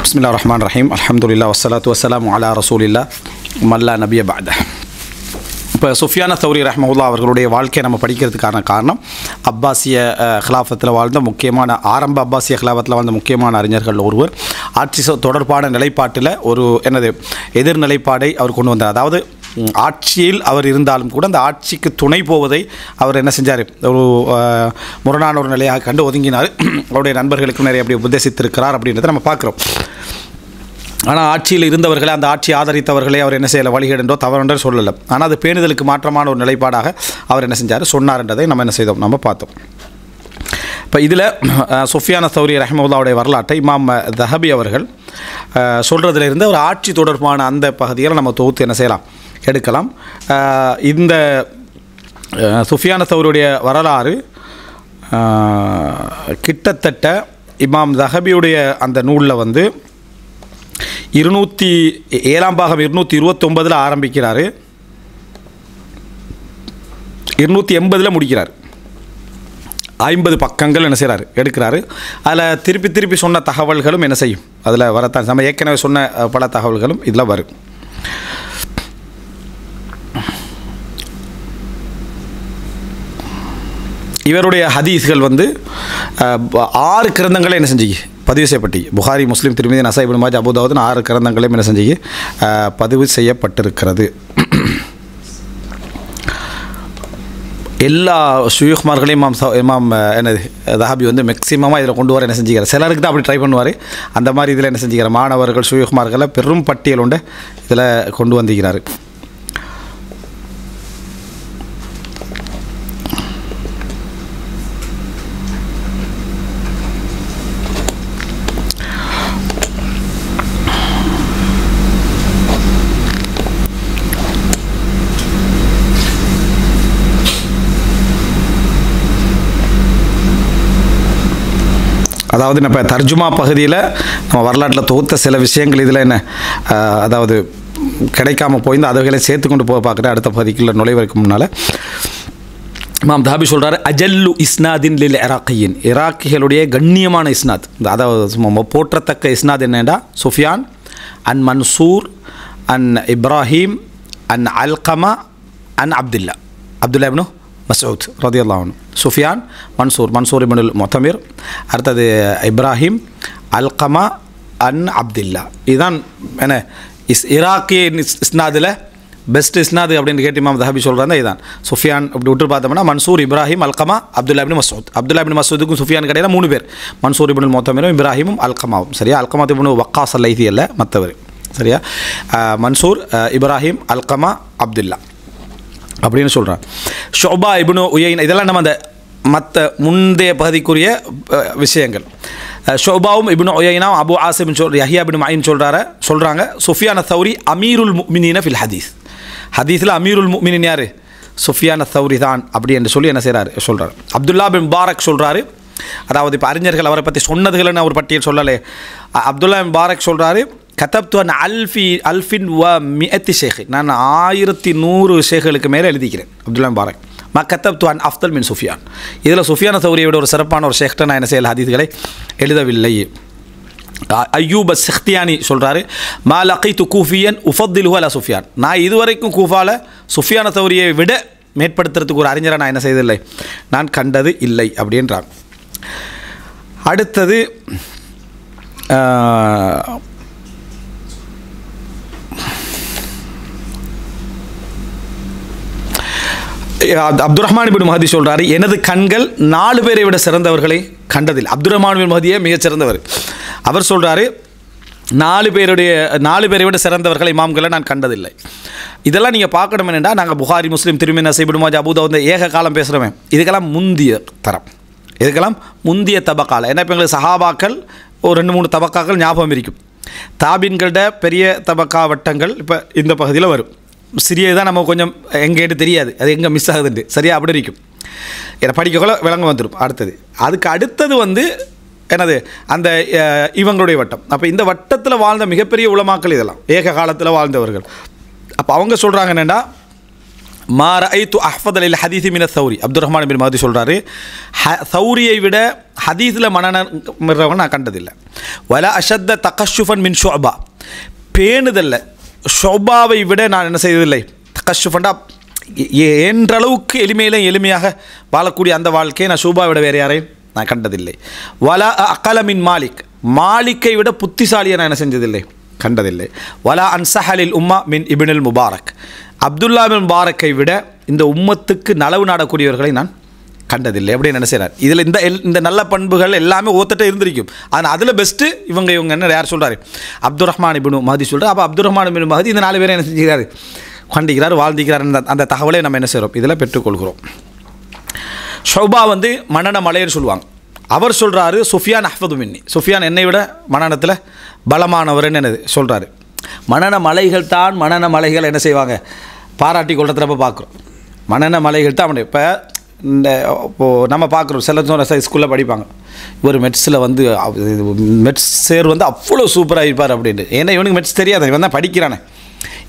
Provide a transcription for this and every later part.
பிஸ்மில்லாஹிர் ரஹ்மானிர் ரஹீம். அல்ஹம்துலில்லாஹ் வஸ்ஸலாத்து வஸ்ஸலாமு அலா ரசூலில்லாஹ் மல்லா நபிய பஅத. இப்போ சுஃபியான் தௌரி ரஹ்மத்துல்லாஹ் அவர்களுடைய வாழ்க்கையை நம்ம படிக்கிறதுக்கான காரணம் அப்பாசிய ஹிலாஃபத்தில் வாழ்ந்த முக்கியமான ஆரம்ப அப்பாசிய ஹிலாஃபத்தில் வாழ்ந்த முக்கியமான அறிஞர்கள் ஒருவர் ஆட்சி தொடர்பான நிலைப்பாட்டில் ஒரு எதிர் நிலைப்பாடை அவர் கொண்டு வந்தார். அதாவது ஆட்சியில் அவர் இருந்தாலும் கூட அந்த ஆட்சிக்கு துணை போவதை அவர் என்ன செஞ்சார், ஒரு முரணான ஒரு நிலையாக கண்டு ஒதுங்கினார். அவருடைய நண்பர்களுக்கும் நிறைய அப்படி உபதேசித்திருக்கிறார் அப்படின்றத நம்ம பார்க்குறோம். ஆனால் ஆட்சியில் இருந்தவர்களை, அந்த ஆட்சி ஆதரித்தவர்களை அவர் என்ன செய்யலை, வழிகேடென்றோ தவறென்றோ சொல்லலை. ஆனால் அது பேணுதலுக்கு மாற்றமான ஒரு நிலைப்பாடாக அவர் என்ன செஞ்சார், சொன்னார்ன்றதை நம்ம என்ன செய்தோம், நம்ம பார்த்தோம். இப்போ இதில் சுஃபியான் தௌரி ரஹ்மத்துல்லாஹுடைய வரலாற்றை இமாம் தஹபி அவர்கள் சொல்கிறதுலேருந்து ஒரு ஆட்சி தொடர்பான அந்த பகுதியில் நம்ம தொகுத்து என்ன செய்யலாம், எடுக்கலாம். இந்த சுஃபியான் தௌரியுடைய வரலாறு கிட்டத்தட்ட இமாம் தஹபியுடைய அந்த நூலில் 207 பாகம் 229 ஆரம்பிக்கிறார், 280 முடிக்கிறார். 50 பக்கங்கள் என்ன செய்கிறார், எடுக்கிறாரு. அதில் திருப்பி சொன்ன தகவல்களும் என்ன செய்யும், அதில் வரத்தான். நம்ம ஏற்கனவே சொன்ன பல தகவல்களும் இதில் வரும். இவருடைய ஹதீஸ்கள் 6 கிரந்தங்களே என்ன செஞ்சு பதிவு செய்யப்பட்டு, புகாரி, முஸ்லீம், திர்மிதி, நசாய், இப்னு மாஜா, அபூ தாவூத் 6 கிரந்தங்களையும் என்ன செஞ்சு பதிவு செய்யப்பட்டிருக்கிறது. எல்லா ஷுயூக்மார்களையும் இமாம் தஹபி மேக்சிமமாக இதில் கொண்டு வர என்ன செஞ்சுக்கிறார். சிலருக்கு தான் அப்படி ட்ரை பண்ணுவார். அந்த மாதிரி இதில் என்ன செஞ்சுக்கிறார், மாணவர்கள் ஷுயூக்மார்களை பெரும் பட்டியல் உண்டு இதில் கொண்டு வந்திருக்கிறார். அதாவது இப்போ தர்ஜுமா பகுதியில் நம்ம வரலாற்றில் தொகுத்த சில விஷயங்கள் இதில் என்ன, அதாவது கிடைக்காமல் போய் அதுகளை சேர்த்து கொண்டு போக பார்க்குறேன். அடுத்த பகுதிக்குள்ள நுழைவதற்கு முன்னால் இமாம் தஹபி சொல்கிறார், அஜல்லு இஸ்னாதின் லில் இராக்கியின், இராக்கிகளுடைய கண்ணியமான இஸ்னாத், அதாவது போற்றத்தக்க இஸ்னாத் என்னென்னா சுஃபியான் அன் மன்சூர் அன் இப்ராஹிம் அன் அல்கமா அன் அப்துல்லா இப்னு மஸ்ஊத் ரலியல்லாஹு அன்ஹு. சுஃபியான், மன்சூர் இப்னுல் முஅ்தமிர், அடுத்தது இப்ராஹிம், அல்கமா அன் அப்துல்லா. இதுதான் என்ன இராக்கி இஸ்னாதில் பெஸ்ட் இஸ்னாது அப்படின்னு கேட்டு இமாம் தஹபி சொல்கிறாங்க. இதுதான் சுஃபியான் இப்படி விட்டு பார்த்தோம்னா மன்சூர், இப்ராஹிம், அல்கமா, அப்துல்லா இப்னு மஸ்ஊத். அப்துல்லா இப்னு மஸ்ஊதுக்கும் சுஃபியான் கடையில் 3 பேர், மன்சூர் இப்னுல் முஅ்தமிரும் இப்ராஹிமும் அல்கமாவும். சரியா, அல்கமா இப்னு வக்காஸ் அல்-லைதி அல்ல, மற்றவர். சரியா, மன்சூர், இப்ராஹிம், அல்கமா, அப்துல்லா அப்படின்னு சொல்கிறான். ஷுபா இப்னு உயைனா, இதெல்லாம் நம்ம அந்த மற்ற முந்தைய பகுதிக்குரிய விஷயங்கள். ஷுபாவும் இப்னு உயைனா, அபு ஆசிம் யஹ்யா இப்னு மயின் சொல்கிறாங்க சுஃபியான் தௌரி அமீருல் முஃமினீன ஃபில் ஹதீஸ். ஹதீஸில் அமீருல் முஃமினீன் யார், சுஃபியான் தௌரி தான் அப்படி என்று சொல்லி என்ன சொல்கிறார். அப்துல்லா பின் முபாரக் சொல்கிறாரு, அதாவது இப்போ அறிஞர்கள் அவரை பற்றி சொன்னதுகள்னு அவர் பட்டியல் சொல்லலை. அப்துல்லா பின் முபாரக் சொல்கிறாரு, கதப்து அன் அல்ஃபின் வ மிஅத்தி ஷேக், நான் 1100 ஷேகளுக்கு மேலே எழுதிக்கிறேன். அப்துல்லா முபாரக் மா கதப்து அன் அஃப்தல் மின் சுஃபியான், இதில் சுஃபியான் தௌரியை விட ஒரு சிறப்பான ஒரு ஷேக்ட்ட நான் என்ன செய்யல, ஹதீஸ்களை எழுதவில்லை. அய்யூப் அஸ்-சிக்தியானி சொல்கிறாரு, மா லகைத்து கூஃபியன் உஃபத்திலுஹு அலா சுஃபியான், நான் இதுவரைக்கும் கூஃபாவில் சுஃபியான் தௌரியை விட மேற்படுத்துறதுக்கு ஒரு அறிஞரை நான் என்ன செய்ததில்லை, நான் கண்டது இல்லை அப்படின்றாங்க. அடுத்தது அப்துல் ரஹ்மான் இப்னு மஹதி சொல்கிறாரு, எனது கண்கள் 4 பேரை விட சிறந்தவர்களை கண்டதில்லை. அப்துல் ரஹ்மான் இப்னு மஹதியே மிகச்சிறந்தவர். அவர் சொல்கிறாரு, 4 பேரை விட சிறந்தவர்களை இமாம்களை நான் கண்டதில்லை. இதெல்லாம் நீங்கள் பார்க்கணும் என்னென்னா, நாங்கள் புகாரி, முஸ்லீம், திர்மிதி, நசாய், இப்னு மாஜா, அபூ தாவூத் ஏக காலம் பேசுகிறோமே, இதுக்கெல்லாம் முந்திய தரம், இதுக்கெல்லாம் முந்திய தபக்கால. ஏன்னா இப்போ எங்களுக்கு சஹாபாக்கள் ஒரு 2-3 தபக்காக்கள் ஞாபகம் இருக்கும். தாபின்கள்ட பெரிய தபக்கா வட்டங்கள் இப்போ இந்த பகுதியில் வரும். சிறியதான் நம்ம கொஞ்சம் எங்கேட்டு தெரியாது, அது எங்கே மிஸ் ஆகுதுன்ட்டு. சரியாக அப்படி இருக்கும், ஏன்னா படிக்கக்குள்ள விளங்க வந்துடும். அதுக்கு அடுத்தது என்னது, அந்த இவங்களுடைய வட்டம். அப்போ இந்த வட்டத்தில் வாழ்ந்த மிகப்பெரிய உலமாக்கள் இதெல்லாம் ஏக காலத்தில் வாழ்ந்தவர்கள். அப்போ அவங்க சொல்கிறாங்க என்னென்னா, மா ரஐத்து அஹ்ஃபத லில் ஹதீஸி மின தௌரி. அப்துல் ரஹ்மான் பின் மஹதி சொல்கிறாரு, தௌரியை விட ஹதீஸில் மனநம்றவங்க நான் கண்டதில்லை. வலா அஷத்த தகஷுஃபன் மின் ஷுஅபா, பேணுதல்ல ஷுஅபாவை விட நான் என்ன செய்ததில்லை. தகஷுஃபண்டா என்றளவுக்கு எளிமையாக வாழக்கூடிய அந்த வாழ்க்கையை நான் ஷுஅபாவை விட வேறு யாரையும் நான் கண்டதில்லை. வலா அகல மின் மாலிக், மாலிக்கை விட புத்திசாலியை நான் என்ன செஞ்சதில்லை, கண்டதில்லை. வலா அன்சஹலில் உம்மா மின் இப்னுல் முபாரக், அப்துல்லா பின் முபாரக்கை விட இந்த உம்மத்துக்கு நலவு நாடக்கூடியவர்களை நான் கண்டதில்லை அப்படின்னு என்ன செய்கிறார். இதில் இந்த நல்ல பண்புகள் எல்லாமே ஒருத்தட்ட இருந்திருக்கும். ஆனால் அதில் பெஸ்ட்டு இவங்க என்ன யார் சொல்கிறாரு, அப்துல் ரஹ்மான் இப்னு மஹதி சொல்கிறார். அப்போ அப்துல் ரஹ்மான் இப்னு மஹதி இந்த 4 பேரை என்ன செஞ்சுக்கிறாரு, கண்டிக்கிறார், வாழ்ந்திக்கிறார். அந்த தகவலை நம்ம என்ன செய்கிறோம், இதில் பெற்றுக்கொள்கிறோம். ஷுபா மனநமலைன்னு சொல்லுவாங்க. அவர் சொல்கிறாரு, சுஃபியான் அஹ்ஃபது மின்னி, சுஃபியான் என்னை விட மனநத்தில் பலமானவர்னு என்னது சொல்கிறாரு. மனன மலைகள் தான் மனன மலைகள் என்ன செய்வாங்க, பாராட்டி கொள்றதுல பார்க்குறோம். மனன மலைகள் தான் இப்போ இப்போது நம்ம பார்க்குறோம். சில ஸ்கூலில் படிப்பாங்க, இவர் மெட்ஸில் மெட்ஸ் சேர் அவ்வளோ சூப்பராக இருப்பார் அப்படின்ட்டு. ஏன்னா இவனுக்கு மெட்ஸ் தெரியாது, இவன் தான் படிக்கிறானே,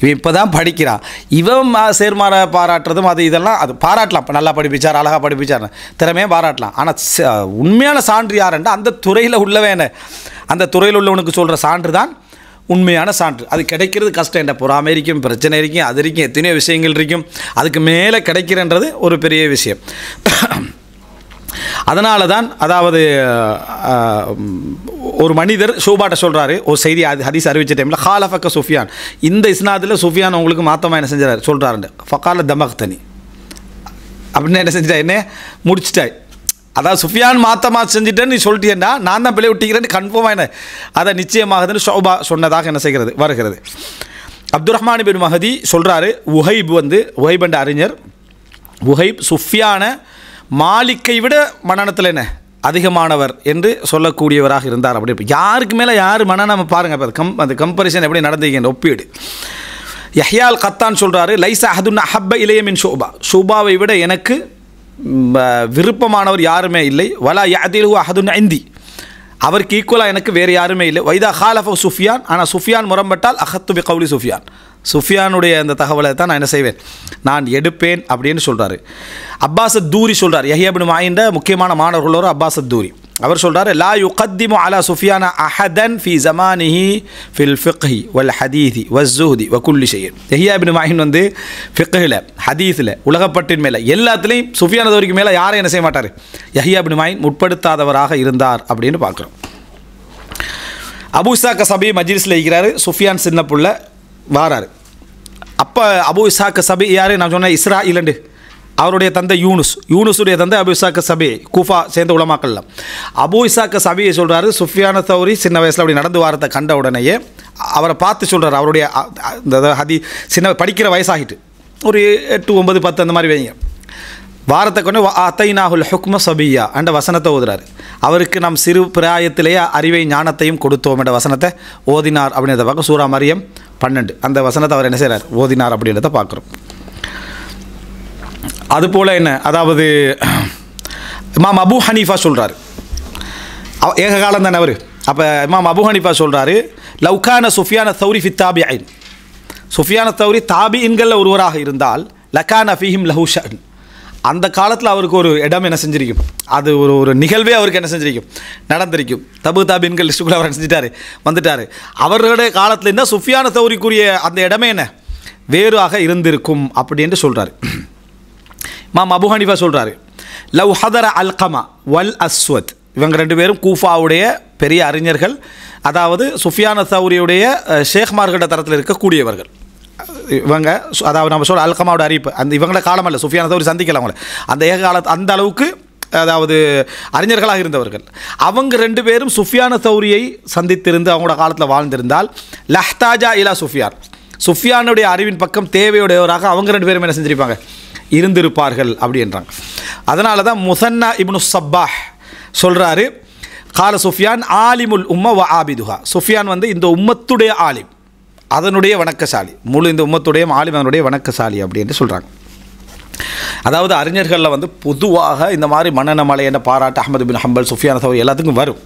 இவன் இப்போ தான் படிக்கிறான். இவன் சேர்மாற பாராட்டுறதும் இதெல்லாம் அது பாராட்டலாம். இப்போ நல்லா படிப்பிச்சார், அழகாக படிப்பிச்சார், திறமையாக பாராட்டலாம். ஆனால் உண்மையான சான்று யாருன்னா அந்த துறையில் உள்ளவன், அந்த துறையில் உள்ளவனுக்கு சொல்கிற சான்று தான் உண்மையான சான்று. அது கிடைக்கிறது கஷ்டம். என்ற பொறாமை இருக்கும், பிரச்சனை இருக்கும், அது இருக்கும், எத்தனையோ விஷயங்கள் இருக்கும். அதுக்கு மேலே கிடைக்கிறன்றது ஒரு பெரிய விஷயம். அதனால தான் அதாவது ஒரு மனிதர் ஷூபாட்ட சொல்கிறாரு, ஒரு செய்தி ஹதீஸ் அறிவிச்ச டைமில், ஹாலஃபக்க சுஃபியான், இந்த இஸ்னாதில் சுஃபியான் உங்களுக்கு மாத்தமாக என்ன செஞ்சார் சொல்கிறாரு. ஃபக்கால தமக்தனி அப்படின்னு என்ன செஞ்சிட்டா, என்ன முடிச்சிட்டாய். அதாவது சுஃபியான் மாத்தமாக செஞ்சுட்டேன்னு நீ சொல்லிட்டேன்டா, நான் தான் பிள்ளை விட்டிக்கிறேன்னு கன்ஃபார்மாக என்ன அதை நிச்சயமாகுதுன்னு ஷோபா சொன்னதாக என்ன செய்கிறது வருகிறது. அப்துல் ரஹ்மான் பின் மஹதி சொல்கிறாரு, உஹைப் என்ற அறிஞர், உஹைப் சுஃபியான மாலிக்கை விட மனநத்தில் என்ன அதிகமானவர் என்று சொல்லக்கூடியவராக இருந்தார். அப்படி யாருக்கு மேலே யார் மனநம் பாருங்கள். இப்போ அந்த கம்பரிசன் எப்படி நடந்துக்கின்ற ஒப்பீடு. யஹ்யால் கத்தான் சொல்கிறாரு, லைஸ அஹதுன் அஹப்ப இலைய மின் ஷுபா, ஷுபாவை விட எனக்கு விருப்பமானவர் யாருமே இல்லை. வலா யஅதிலு அஹதுன் இந்தி, அவருக்கு ஈக்குவலாக எனக்கு வேறு யாருமே இல்லை. வைதா ஹாலஃப சுஃபியான், ஆனால் சுஃபியான் முரம்பட்டால் அஹத்து பி கௌலி சுஃபியான், சுஃபியானுடைய அந்த தகவலை தான் நான் என்ன செய்வேன், நான் எடுப்பேன் அப்படின்னு சொல்கிறாரு. அப்பாஸ் தூரி சொல்கிறார், யஹ்யா இப்னு மாயின்ட முக்கியமான மாணவர்களோர் அப்பாஸ் தூரி, அவர் சொல்கிறார், லா யுகத்திமு அலா சுஃபியானா அஹதன் ஃபி ஜமானிஹி ஃபில் ஃபிக்ஹி வல் ஹதீதி வஸ்ஸுஹ்தி வகுல்லி ஷைஇன். யஹ்யா இப்னு மாயின் ஃபிக்ஹில், ஹதீஸில், உலகப்பட்டின் மேலே எல்லாத்துலேயும் சுஃபியான் தௌரிக்கு மேலே யாரும் என்ன செய்ய மாட்டார், யஹ்யா இப்னு மாயின் முற்படுத்தாதவராக இருந்தார் அப்படின்னு பார்க்குறோம். அபூ இஸ்ஹாக் சபி மஜ்லிஸில் இருக்கிறாரு, சுஃபியான் சின்ன புள்ள வாராரு. அப்போ அபூ இஸ்ஹாக் சபி யார், நான் சொன்னேன் இஸ்ராயிலண்டு, அவருடைய தந்தை யூனுஸுடைய தந்தை அபூ இஸ்ஹாக் சபி, கூஃபா சேர்ந்த உலமாக்கள்லாம். அபூ இஸ்ஹாக் சபியை சொல்கிறாரு, சுஃபியான் தௌரி சின்ன வயசில் அப்படி நடந்து வாரத்தை கண்ட உடனேயே அவரை பார்த்து சொல்கிறார், அவருடைய இந்த சின்ன படிக்கிற வயசாகிட்டு ஒரு 8, 9, 10 அந்த மாதிரி வைங்க, வாரத்தை கொண்டு அத்தைனாஹுல் ஹுக்ம சபியா என்ற வசனத்தை ஓதுறாரு. அவருக்கு நாம் சிறு பிராயத்திலேயே அறிவை ஞானத்தையும் கொடுத்தோம் என்ற வசனத்தை ஓதினார் அப்படின்றத பார்க்க. சூரா மரியம் 12 அந்த வசனத்தை அவர் என்ன செய்கிறார், ஓதினார் அப்படின்றத பார்க்குறோம். அதுபோல் என்ன, அதாவது இமாம் அபூ ஹனீஃபா சொல்கிறார், ஏக காலம் தானே அவர். அப்போ இமாம் அபூ ஹனீஃபா சொல்கிறாரு, லவ்கான சுஃபியான தௌரி ஃபி தாபியின், சுஃபியான தௌரி தாபியின்களில் ஒருவராக இருந்தால் லக்கான ஃபீஹிம் லஹு ஷஅன், அந்த காலத்தில் அவருக்கு ஒரு இடம் என்ன செஞ்சிருக்கும், அது ஒரு நிகழ்வே அவருக்கு என்ன செஞ்சிருக்கும், நடந்திருக்கும். தாபின்கள் லிஸ்ட்டுக்குள்ளே அவர் செஞ்சுட்டார் வந்துட்டார். அவர்களுடைய காலத்தில் இருந்தால் சுஃபியான தௌரிக்குரிய அந்த இடமே என்ன வேறாக இருந்திருக்கும் அப்படின்னு சொல்கிறார். இமாம் அபூ ஹனீஃபா சொல்கிறாரு, லவ் ஹதர அல்கமா வல் அஸ்வத், இவங்க 2 பேரும் கூஃபாவுடைய பெரிய அறிஞர்கள், அதாவது சுஃபியான தௌரியுடைய ஷேக்மார்கிட்ட தரத்தில் இருக்கக்கூடியவர்கள். இவங்க அதாவது நம்ம சொல்ல அல்கமாவோட அறிவிப்பு அந்த இவங்கள காலம் அல்ல, சுஃபியான தௌரி சந்திக்கலாம் அவங்கள, அந்த ஏக காலத்து அந்த அளவுக்கு அதாவது அறிஞர்களாக இருந்தவர்கள். அவங்க 2 பேரும் சுஃபியான தௌரியை சந்தித்திருந்து அவங்களோட காலத்தில் வாழ்ந்திருந்தால் லஹ்தாஜா இலா சுஃபியான், சுஃபியானுடைய அறிவின் பக்கம் தேவையுடையவராக அவங்க 2 பேரும் என்ன செஞ்சிருப்பாங்க, இருந்திருப்பார்கள் அப்படின்றாங்க. அதனால தான் முசன்னா இப்னு சப்பாஹ் சொல்கிறாரு, கால சுஃபியான் ஆலிமுல் உம்ம வ ஆபிதுஹா, சுஃபியான் இந்த உம்மத்துடைய ஆலிம், அதனுடைய வணக்கசாலி, முழு இந்த உம்மத்துடைய ஆலிம் அதனுடைய வணக்கசாலி அப்படின்னு சொல்கிறாங்க. அதாவது அறிஞர்களில் பொதுவாக இந்த மாதிரி மனநமலை என்ற பாராட்டு அஹ்மது பின் ஹம்பல், சுஃபியான் தௌரி எல்லாத்துக்கும் வரும்.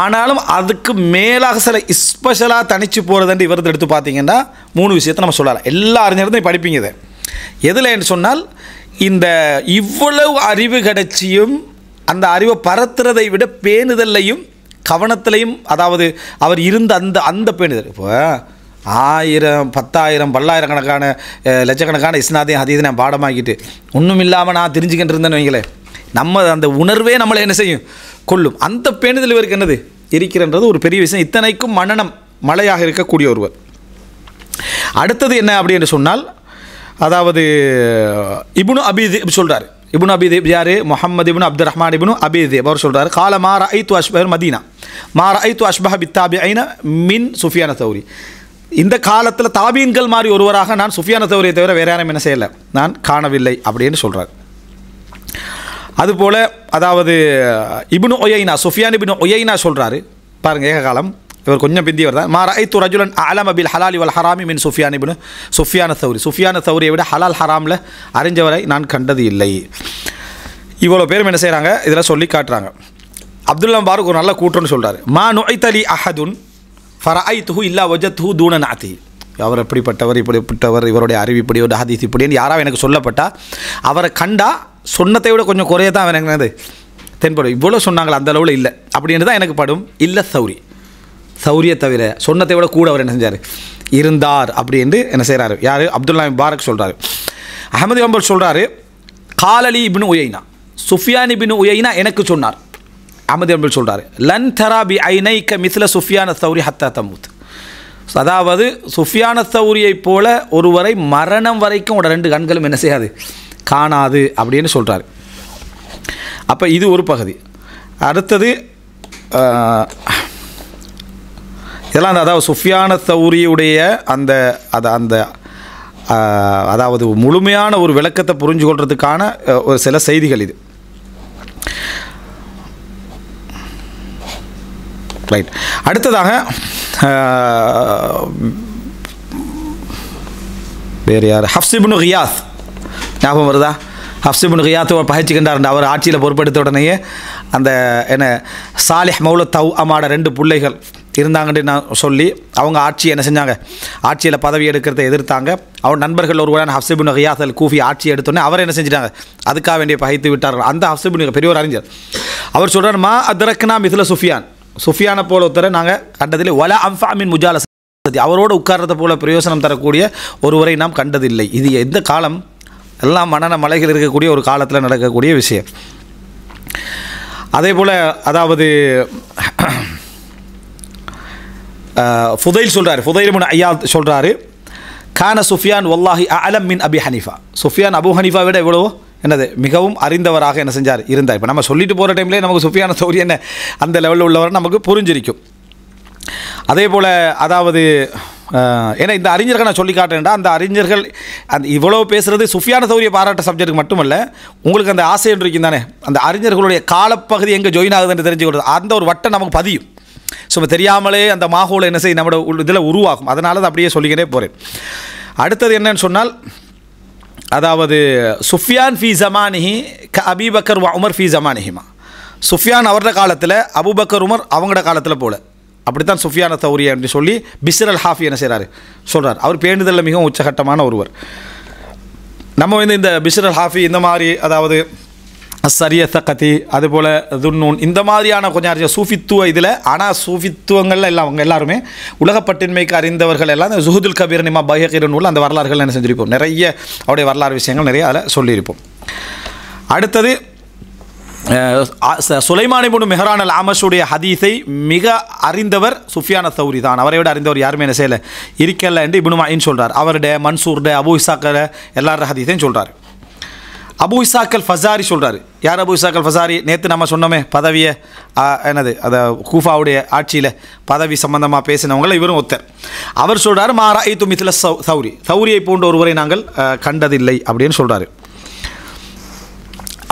ஆனாலும் அதுக்கு மேலாக சில ஸ்பெஷலாக தனிச்சு போகிறதுன்ட்டு இவரது எடுத்து பார்த்தீங்கன்னா 3 விஷயத்தை நம்ம சொல்லலாம். எல்லா அறிஞரும் படிப்பீங்க இதை. எதுலன்னு சொன்னால் இந்த இவ்வளவு அறிவு கிடைச்சியும் அந்த அறிவை பரத்துறதை விட பேணுதல்லையும் கவனத்திலையும், அதாவது அவர் இருந்த அந்த பேணுதல். இப்போ 1000 10,000 பல்லாயிரக்கணக்கான லட்சக்கணக்கான இஸ்னாதையும் ஹதீஸை நான் பாடமாக்கிட்டு ஒன்றும் இல்லாமல் நான் தெரிஞ்சுக்கிட்டு இருந்தேன்னு வைங்களேன், நம்ம அந்த உணர்வே நம்மளை என்ன செய்யும், கொள்ளும். அந்த பேணுதல் இவருக்கு என்னது இருக்கிறன்றது ஒரு பெரிய விஷயம். இத்தனைக்கும் மனனம் மழையாக இருக்கக்கூடிய ஒருவர். அடுத்தது என்ன அப்படின்னு சொன்னால், அதாவது இப்னு அபி திப் சொல்கிறார். இப்னு அபி திப் யார்? முஹம்மது இப்னு அப்துல் ரஹ்மான் இப்னு அபி திப். அவர் சொல்கிறார், கால மா ரஅய்து அஷ்பஹ மதீனா மா ரஅய்து அஷ்பஹ பித்தாபிஐன மின் சுஃபியான் தௌரி. இந்த காலத்தில் தாபீன்கள் மாதிரி ஒருவராக நான் சுஃபியான் தௌரியை தவிர வேறு யாரும் என்ன செய்யலை, நான் காணவில்லை அப்படின்னு சொல்கிறார். அதுபோல் அதாவது இப்னு உயைனா, சுஃபியான் இப்னு உயைனா சொல்கிறாரு பாருங்கள், ஏக காலம் இவர் கொஞ்சம் பிந்தியவர் தான். மா ரஅய்து ரஜுலன் அலம பில் ஹலாலி வல் ஹராமி மின் சுஃபியான் இப்னு சுஃபியான் தௌரி. சுஃபியான் தௌரியை விட ஹலால் ஹராமில் அறிஞ்சவரை நான் கண்டது இல்லை. இவ்வளோ பேரும் என்ன செய்கிறாங்க, இதில் சொல்லி காட்டுறாங்க. அப்துல்லா பாருக்கு ஒரு நல்ல கூட்டம்னு சொல்கிறார். மா நுஐத்தலி அஹதுன் ஃபரஐத்துஹு இல்லா வஜத்துஹு தூன நாத்தி. அவர் எப்படிப்பட்டவர், இப்படிப்பட்டவர், இவருடைய அறிவு இப்படி, ஒரு ஹதீஸ் இப்படின்னு யாராவது எனக்கு சொல்லப்பட்டால் அவரை கண்டா சொன்னதை விட கொஞ்சம் குறைய தான் எனக்கு என்னது தென்படும். இவ்வளோ சொன்னாங்களே அந்த அளவில் இல்லை அப்படின்னு தான் எனக்கு படும். இல்லை சௌரியை தவிர சொன்னதை விட கூட அவர் என்ன செஞ்சார், இருந்தார் அப்படின்னு என்ன செய்கிறாரு. யார்? அப்துல்லா பாரக் சொல்கிறாரு. அஹமது அம்பல் சொல்கிறாரு, காலலி இப்னு உயைனா, சுஃபியான் இப்னு உயைனா எனக்கு சொன்னார். அஹமது அம்பல் சொல்கிறாரு, லன் தரா பி ஐனைக்க மிஸ்ல சுஃபியான் தௌரி ஹத்தா தமூத். அதாவது சுஃபியான் தௌரியை போல ஒருவரை மரணம் வரைக்கும் உட 2 கண்களும் என்ன செய்யாது, காணாது அப்படின்னு சொல்கிறார். அப்போ இது ஒரு பகுதி. அடுத்தது இதெல்லாம் அதாவது சுஃபியான் தௌரியுடைய அந்த அதாவது முழுமையான ஒரு விளக்கத்தை புரிஞ்சு கொள்றதுக்கான ஒரு சில செய்திகள் இது. ரைட். அடுத்ததாக வேறு யார்? ஹஃப்ஸ் இப்னு கியாஸ் ஞாபகம் வருதா? ஹஃப்ஸ் இப்னு கியாஸ் பகைச்சிக்கின்றார். அவர் ஆட்சியில் பொறுப்பெடுத்த உடனேயே அந்த என்ன சாலிஹ் மௌல தவ் அமாட 2 பிள்ளைகள் இருந்தாங்கன்னு நான் சொல்லி அவங்க ஆட்சியை என்ன செஞ்சாங்க, ஆட்சியில் பதவி எடுக்கிறத எதிர்த்தாங்க. அவர் நண்பர்கள் ஒருவரான ஹஃப்ஸ் இப்னு கியாஸ் அல் கூஃபி ஆட்சி எடுத்தோன்னே அவர் என்ன செஞ்சிட்டாங்க, அதுக்காக வேண்டிய பகைத்து விட்டார்கள். அந்த ஹஃப்ஸ் இப்னு பெரியவர் அறிஞர் அவர் சொல்கிறார், மா அத்ரக்னா மிஸ்ல சுஃபியானை போல ஒருத்தரை நாங்கள் கண்டதில்லை. வல அம்ஃபா மின் முஜாலசதி, அவரோடு உட்கார்றத போல பிரயோசனம் தரக்கூடிய ஒருவரை நாம் கண்டதில்லை. இது எந்த காலம், எல்லாம் மனன மலைகள் இருக்கக்கூடிய ஒரு காலத்தில் நடக்கக்கூடிய விஷயம். அதே போல் அதாவது ஃபுதைல் சொல்கிறார், ஃபுதைல் இப்னு ஐயாத் சொல்கிறாரு, கான சுஃபியான் வல்லாஹி அலம் மின் அபி ஹனீஃபா. சுஃபியான் அபு ஹனீஃபா விட எவ்வளவோ என்னது மிகவும் அறிந்தவராக என்ன செஞ்சார், இருந்தார். இப்போ நம்ம சொல்லிட்டு போகிற டைம்லேயே நமக்கு சுஃபியான் தௌரி என்ன அந்த லெவலில் உள்ளவர் நமக்கு புரிஞ்சிருக்கும். அதே போல் அதாவது ஏன்னா இந்த அறிஞர்கள் நான் சொல்லி காட்டுறேன்டா, அந்த அறிஞர்கள் அந்த இவ்வளோ பேசுகிறது சுஃபியான் தௌரியை பாராட்ட சப்ஜெக்ட்டுக்கு மட்டுமல்ல, உங்களுக்கு அந்த ஆசை என்று இருக்கும் தானே, அந்த அறிஞர்களுடைய காலப்பகுதி எங்கே ஜாயின் ஆகுதுன்னு தெரிஞ்சுக்கிறது, அந்த ஒரு வட்டம் நமக்கு பதியும். ஸோ தெரியாமலே அந்த மாஹோலை என்ன செய்யும் நம்மளோட இதில் உருவாகும். அதனால தான் அப்படியே சொல்லிக்கிட்டே போகிறேன். அடுத்தது என்னன்னு சொன்னால், அதாவது சுஃபியான் ஃபி ஜமானிஹி க அபீபக்கர் வ உமர் ஃபி ஜமானிஹிமா. சுஃபியான் அவரோட காலத்தில், அபூபக்கர் உமர் அவங்களோட காலத்தில் போல. அப்படித்தான் சுஃபியான் தௌரி என்று சொல்லி பிஸ்ர் அல் ஹாஃபி என்ன செய்கிறாரு சொல்கிறார். அவர் பேணுதலில் மிகவும் உச்சகட்டமான ஒருவர். நம்ம இந்த பிஸ்ர் அல் ஹாஃபி இந்த மாதிரி, அதாவது சரிய தக்கத்தி, அதுபோல் துன்னூன், இந்த மாதிரியான கொஞ்சம் சூஃபித்துவ இதில், ஆனால் சூஃபித்துவங்களில் எல்லாம் அவங்க எல்லாருமே உலகப்பட்டின்மைக்கு அறிந்தவர்கள் எல்லாம் இந்த ஜுஹுதுல் கபீர் நிமா பஹீர் நூல் அந்த வரலாறுகள் என்ன செஞ்சுருப்போம், நிறைய அவருடைய வரலாறு விஷயங்கள் நிறைய அதில் சொல்லியிருப்போம். அடுத்தது சுலைமான் இப்னு மிஹ்ரான் அல் அமஷுடைய ஹதீஸை மிக அறிந்தவர் சுஃபியான் தௌரி தான். அவரை விட அறிந்தவர் யாருமே என்ன செய்யலை இருக்கல என்று இப்னு மயின் சொல்கிறார். அவருடைய மன்சூர்ட அபு இசாக்கல் எல்லாரோட ஹதீஸையும் சொல்கிறார். அபு இசாக்கல் ஃபசாரி சொல்கிறார். யார் அபு இசாக்கல் ஃபசாரி? நேற்று நம்ம சொன்னோமே பதவியை என்னது அதை கூஃபாவுடைய ஆட்சியில் பதவி சம்பந்தமாக பேசினவங்கள இவரும் ஒருத்தர். அவர் சொல்கிறார், மா ரஅய்து மிஸ்ல சௌரியை போன்ற ஒருவரை நாங்கள் கண்டதில்லை அப்படின்னு சொல்கிறாரு.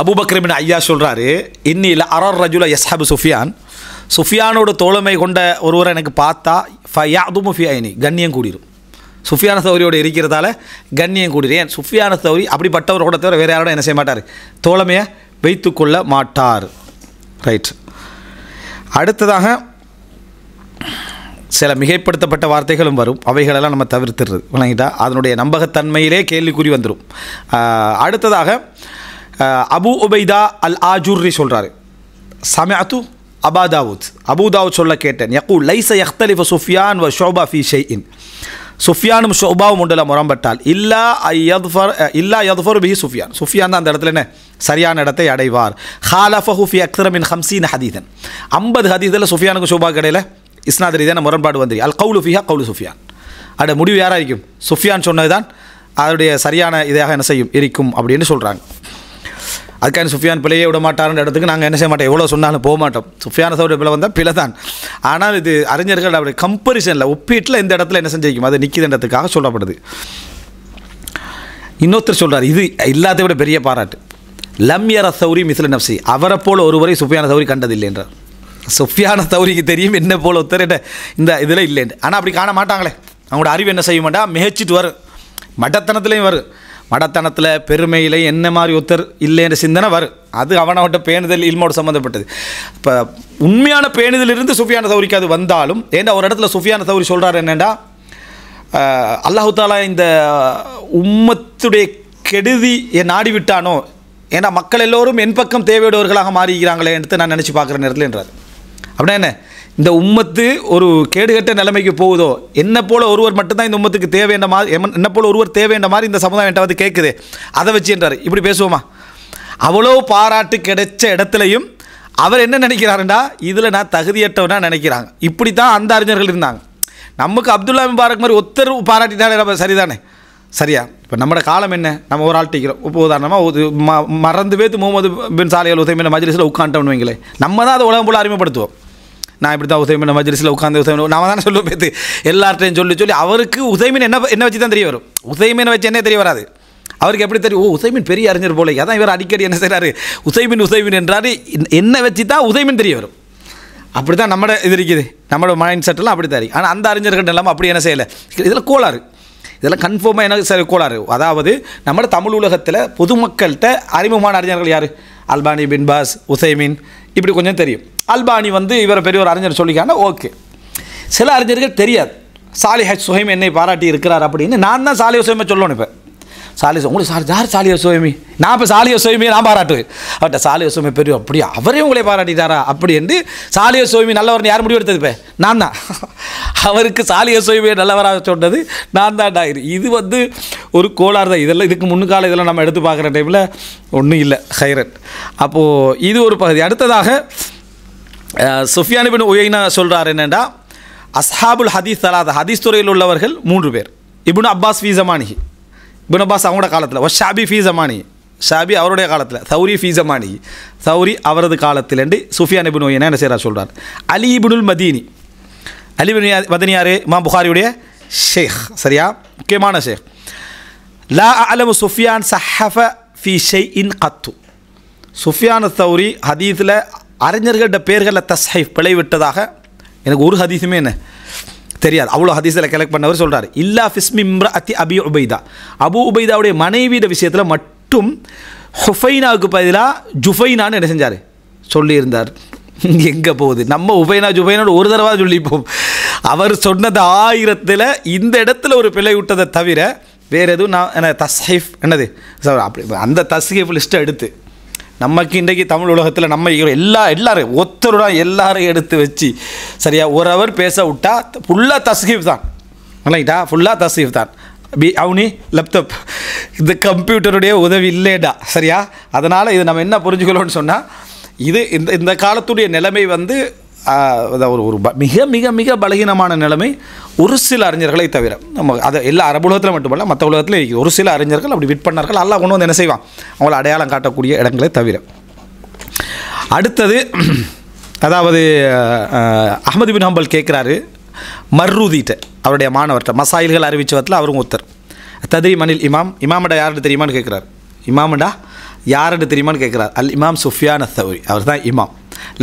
அபூபக்கர் இப்னு ஐயா சொல்கிறாரு, இன்னில அரர் ரஜுல யஸ்ஹபு சுஃபியானோட தோழமை கொண்ட ஒருவரை எனக்கு பார்த்தா ஃபயாதுமு ஃபி ஐனி, கண்ணியம் கூடிரும். சுஃபியான் தௌரியோடு இருக்கிறதால கண்ணியம் கூடிரும். ஏன்? சுஃபியான் தௌரி அப்படிப்பட்டவரோட தவிர வேறு யாரோட என்ன செய்ய மாட்டார், தோழமையை வைத்து கொள்ள மாட்டார். ரைட். அடுத்ததாக சில மிகைப்படுத்தப்பட்ட வார்த்தைகளும் வரும், அவைகளெல்லாம் நம்ம தவிர்த்துடுறது விளங்கிட்டா. அதனுடைய நம்பகத்தன்மையிலே கேள்விக்குறி வந்துடும். அடுத்ததாக அபு உபைதா அல் ஆஜுர்ரி சொல்கிறாரு, சமஅத்து அபு தாவூத் சொல்ல கேட்டேன், யகூல் லைஸ யக்தலிஃபு சுஃபியான் வ ஷுபா ஃபீ ஷைஇன், சுஃபியானும் ஷுபாவும் உண்டில் முரம்பட்டால் இல்லா யத்ஃபர் பிஹி சுஃபியான் தான் அந்த இடத்துல என்ன சரியான இடத்தை அடைவார். ஹாலஃபஹு ஃபி அக்ஸர மின் 50 ஹதீதன், 50 ஹதீதில் சுஃபியானுக்கு ஷுபா கடையில் இஸ்னாத் ரீதியான முரண்பாடு வந்து அல் கவுலு ஃபிஹா கவுலு சுஃபியான், அதோட முடிவு யாராக இருக்கும், சுஃபியான் சொன்னது தான் அதனுடைய சரியான இதாக என்ன செய்யும் இருக்கும் அப்படின்னு சொல்கிறாங்க. அதுக்கான சுஃபியான் பிழையே விட மாட்டார்ன்ற இடத்துக்கு நாங்கள் என்ன செய்ய மாட்டோம், எவ்வளோ சொன்னாலும் போக மாட்டோம். சுஃபியான் சௌரி பிழை வந்தால் பிழை தான். ஆனால் இது அறிஞர்கள் அப்படி கம்பரிசனில் ஒப்பீட்டில் இந்த இடத்துல என்ன செஞ்சிருக்கும் அது நிற்கிதுன்றதுக்காக சொல்லப்படுது. இன்னொருத்தர் சொல்கிறார், இது எல்லாத்தை விட பெரிய பாராட்டு, லம் யர சௌரி மிஸ்ல நப்சி, அவரை போல் ஒருவரை சுஃபியான சௌரி கண்டதில்லை என்றார். சுஃபியான சௌரிக்கு தெரியும் என்ன போல் ஒருத்தர் இந்த இதில் இல்லைன்னு. ஆனால் அப்படி காண மாட்டாங்களே, அவங்களோட அறிவு என்ன செய்ய மாட்டா, மிகச்சிட்டு வரும், மடத்தனத்துலேயும் வரும். மடத்தனத்தில் பெருமையில் என்ன மாதிரி ஒருத்தர் இல்லைன்ற சிந்தனை வரும். அது அவனவட்ட பேணுதல் இல்மோடு சம்மந்தப்பட்டது. இப்போ உண்மையான பேணுதலிருந்து சுஃபியான சௌரிக்கு அது வந்தாலும், ஏன்னா ஒரு இடத்துல சுஃபியான சௌரி சொல்கிறார் என்னென்னா, அல்லாஹு தாலா இந்த உம்மத்துடைய கெடுதி என் நாடி விட்டானோ, ஏன்னா மக்கள் எல்லோரும் என் பக்கம் தேவையுடையவர்களாக மாறிக்கிறாங்களே எடுத்து நான் நினச்சி பார்க்குற நேரத்தில் என்றார். அப்படின்னா என்ன, இந்த உம்மத்து ஒரு கேடுகட்ட நிலைமைக்கு போகுதோ, என்ன போல் ஒருவர் மட்டும்தான் இந்த உம்மத்துக்கு தேவையான மாதிரி, என்ன போல் ஒருவர் தேவையான மாதிரி இந்த சமுதாயம் என்கிட்ட வந்து கேட்குது, அதை வச்சு என்றார். இப்படி பேசுவோமா? அவ்வளோ பாராட்டு கிடைச்ச இடத்துலையும் அவர் என்ன நினைக்கிறாருண்டா, இதில் நான் தகுதியற்றவனா நினைக்கிறாங்க. இப்படி தான் அந்த அறிஞர்கள் இருந்தாங்க. நமக்கு அப்துல்லா முபாரக் மாதிரி ஒருத்தர் பாராட்டினாலே சரிதானே, சரியா? இப்போ நம்மளோட காலம் என்ன, நம்ம ஒரு ஆள் டிக்கிறோம். இப்போ உதாரணமாக மறந்து பேத்து முகமது பின் சாலிஹ் அல் உதைமீன் மஜ்லிஸில் உட்காந்துட்டோம்னு வைங்களேன், நம்ம தான் அதை உலகம் போல் அறிமுகப்படுத்துவோம். நான் இப்படி தான் உதைமீன் மஜ்லிஸில் உட்காந்து உதைமீன் நம்ம தானே சொல்லுவோம் பேத்து எல்லார்ட்டையும் சொல்லி அவருக்கு உதைமீன் என்ன வச்சு தான் தெரிய வரும். உதைமீனை வச்சு என்ன தெரிய வராது, அவருக்கு எப்படி தெரியும், ஓ உதைமீன் பெரிய அறிஞர் போல, அதான் இவர் அடிக்கடி என்ன செய்கிறாரு உதைமீன் என்றாரு, என்ன வச்சு தான் உதைமீன் தெரிய வரும். அப்படி தான் நம்மளோட இது இருக்குது, நம்மளோட மைண்ட் செட்டெல்லாம் அப்படி தான் இருக்குது. ஆனால் அந்த அறிஞர்கள் எல்லாமே அப்படி என்ன செய்யலை. இதில் கோளாறு, இதெல்லாம் கன்ஃபார்மாக என்ன சரி கோளாறு. அதாவது நம்ம தமிழ் உலகத்தில் பொதுமக்கள்கிட்ட அறிமுகமான அறிஞர்கள் யார், அல்பானி, பின் பாஸ், உசைமீன், இப்படி கொஞ்சம் தெரியும். அல்பானி இவரை பெரிய ஒரு அறிஞர் சொல்லிக்காங்கன்னா ஓகே. சில அறிஞர்கள் தெரியாது. சாலிஹ் சுஹைமி என்னை பாராட்டி இருக்கிறார் அப்படின்னு நான் தான் சாலிஹ் சுஹைமை சொல்லணும். இப்போ உங்களுக்கு யார் சாலிஹ் சுஹைமி, நான் இப்போ சாலிஹ் சுஹைமியை நான் பாராட்டுவேன். அவர்கிட்ட சாலிஹ் சுஹைமி பெரிய, அப்படியா அவரே உங்களை பாராட்டிட்டாரா அப்படி என்று சாலிஹ் சுஹைமி நல்லவர்னு யார் முடிவு எடுத்தது? இப்போ நான் தான். அவருக்கு சாலிஹ் சுஹைமியை நல்லவராக சொன்னது நான் தான். இது ஒரு கோளாறு தான். இதெல்லாம் இதுக்கு முன்னுக்கால இதெல்லாம் நம்ம எடுத்து பார்க்குற டைமில் ஒன்றும் இல்லை. ஹைரன். அப்போது இது ஒரு பகுதி. அடுத்ததாக சுஃபியான் இப்னு உயைனா சொல்கிறார் என்னென்னா, அஸ்ஹாபுல் ஹதீஸ் சலாத, ஹதீஸ் துறையில் உள்ளவர்கள் 3 பேர். இப்னு அப்பாஸ் ஃபீ ஜமானிஹி, இப்னு அப்பாஸ் அவங்களோட காலத்தில், ஷாபி ஃபீ ஜமானி, ஷாபி அவருடைய காலத்தில், சௌரி ஃபீ ஜமானி, சௌரி அவரது காலத்தில் என்று சுஃபியான் இப்னு உயைனா என்ன செய்கிறார் சொல்கிறார். அலி இப்னுல் மதீனி, அலி இப்னு மதீனி யார், இமாம் புகாரியுடைய ஷேக், சரியா, முக்கியமான ஷேக். லா அலமு சுஃபியான் சஹஃப ஃபீ ஷைஇன் கத்து, சுஃபியான் சௌரி ஹதீஸில் அறிஞர்கள்ட பேர்களில் தஸ்ஹைஃப் பிழை விட்டதாக எனக்கு ஒரு ஹதீஸுமே என்ன தெரியாது. அவ்வளோ ஹதீஸில் கலெக்ட் பண்ணவர் சொல்கிறார். இல்லா ஃபிஸ்மி இம்ரஅத்தி அபி உபைதா, அபு உபைதாவுடைய மனைவியோட விஷயத்தில் மட்டும் ஹுஃபைனாவுக்கு பதிலாக ஜுஃபைனான்னு என்ன செஞ்சார் சொல்லியிருந்தார். எங்கே போகுது, நம்ம உபைனா ஜுஃபைனான்னு ஒரு தடவை சொல்லிப்போம். அவர் சொன்னது 1000ல் இந்த இடத்துல ஒரு பிழை விட்டதை தவிர வேறு எதுவும் நான் என்ன தஸ்ஹைஃப் என்னது அப்படி அந்த தஸ்ஹைஃப் லிஸ்ட்டை எடுத்து நமக்கு இன்றைக்கு தமிழ் உலகத்தில் நம்ம எல்லாரும் ஒத்தருடா எல்லாரும் எடுத்து வச்சு சரியா ஒரு அவர் பேச விட்டா ஃபுல்லாக தஸ்ஹீஃப் தான், இல்லைட்டா ஃபுல்லாக தஸ்ஹீஃப் தான். அவனி லேப்டாப் இந்த கம்ப்யூட்டருடைய உதவி இல்லைடா, சரியா. அதனால் இது நம்ம என்ன புரிஞ்சுக்கணும்னு சொன்னால், இது இந்த காலத்துடைய நிலைமை ஒரு மிக மிக மிக பலகீனமான நிலைமை. ஒரு சில அறிஞர்களை தவிர, நம்ம அதை எல்லா அரபு உலகத்தில் மட்டுமல்ல மற்ற உலகத்தில் இருக்குது. ஒரு சில அறிஞர்கள் அப்படி விற்பனார்கள், அல்லாஹ் கொண்டு என்ன செய்வான், அவங்கள அடையாளம் காட்டக்கூடிய இடங்களை தவிர. அடுத்தது, அதாவது அஹ்மது பின் ஹம்பல் கேட்குறாரு மர்ரூதிட்ட, அவருடைய மாணவர்கிட்ட மசாயில்கள் அறிவிச்சவத்தில் அவரும் ஒருத்தர். தத்ரி மனில் இமாம், இமாமடா யாருன்னு தெரியுமான்னு கேட்குறாரு. இமாமடா யாருன்னு தெரியுமான்னு கேட்குறாரு. அல் இமாம் சுஃபியான் அத்-தௌரி, அவர் தான் இமாம்.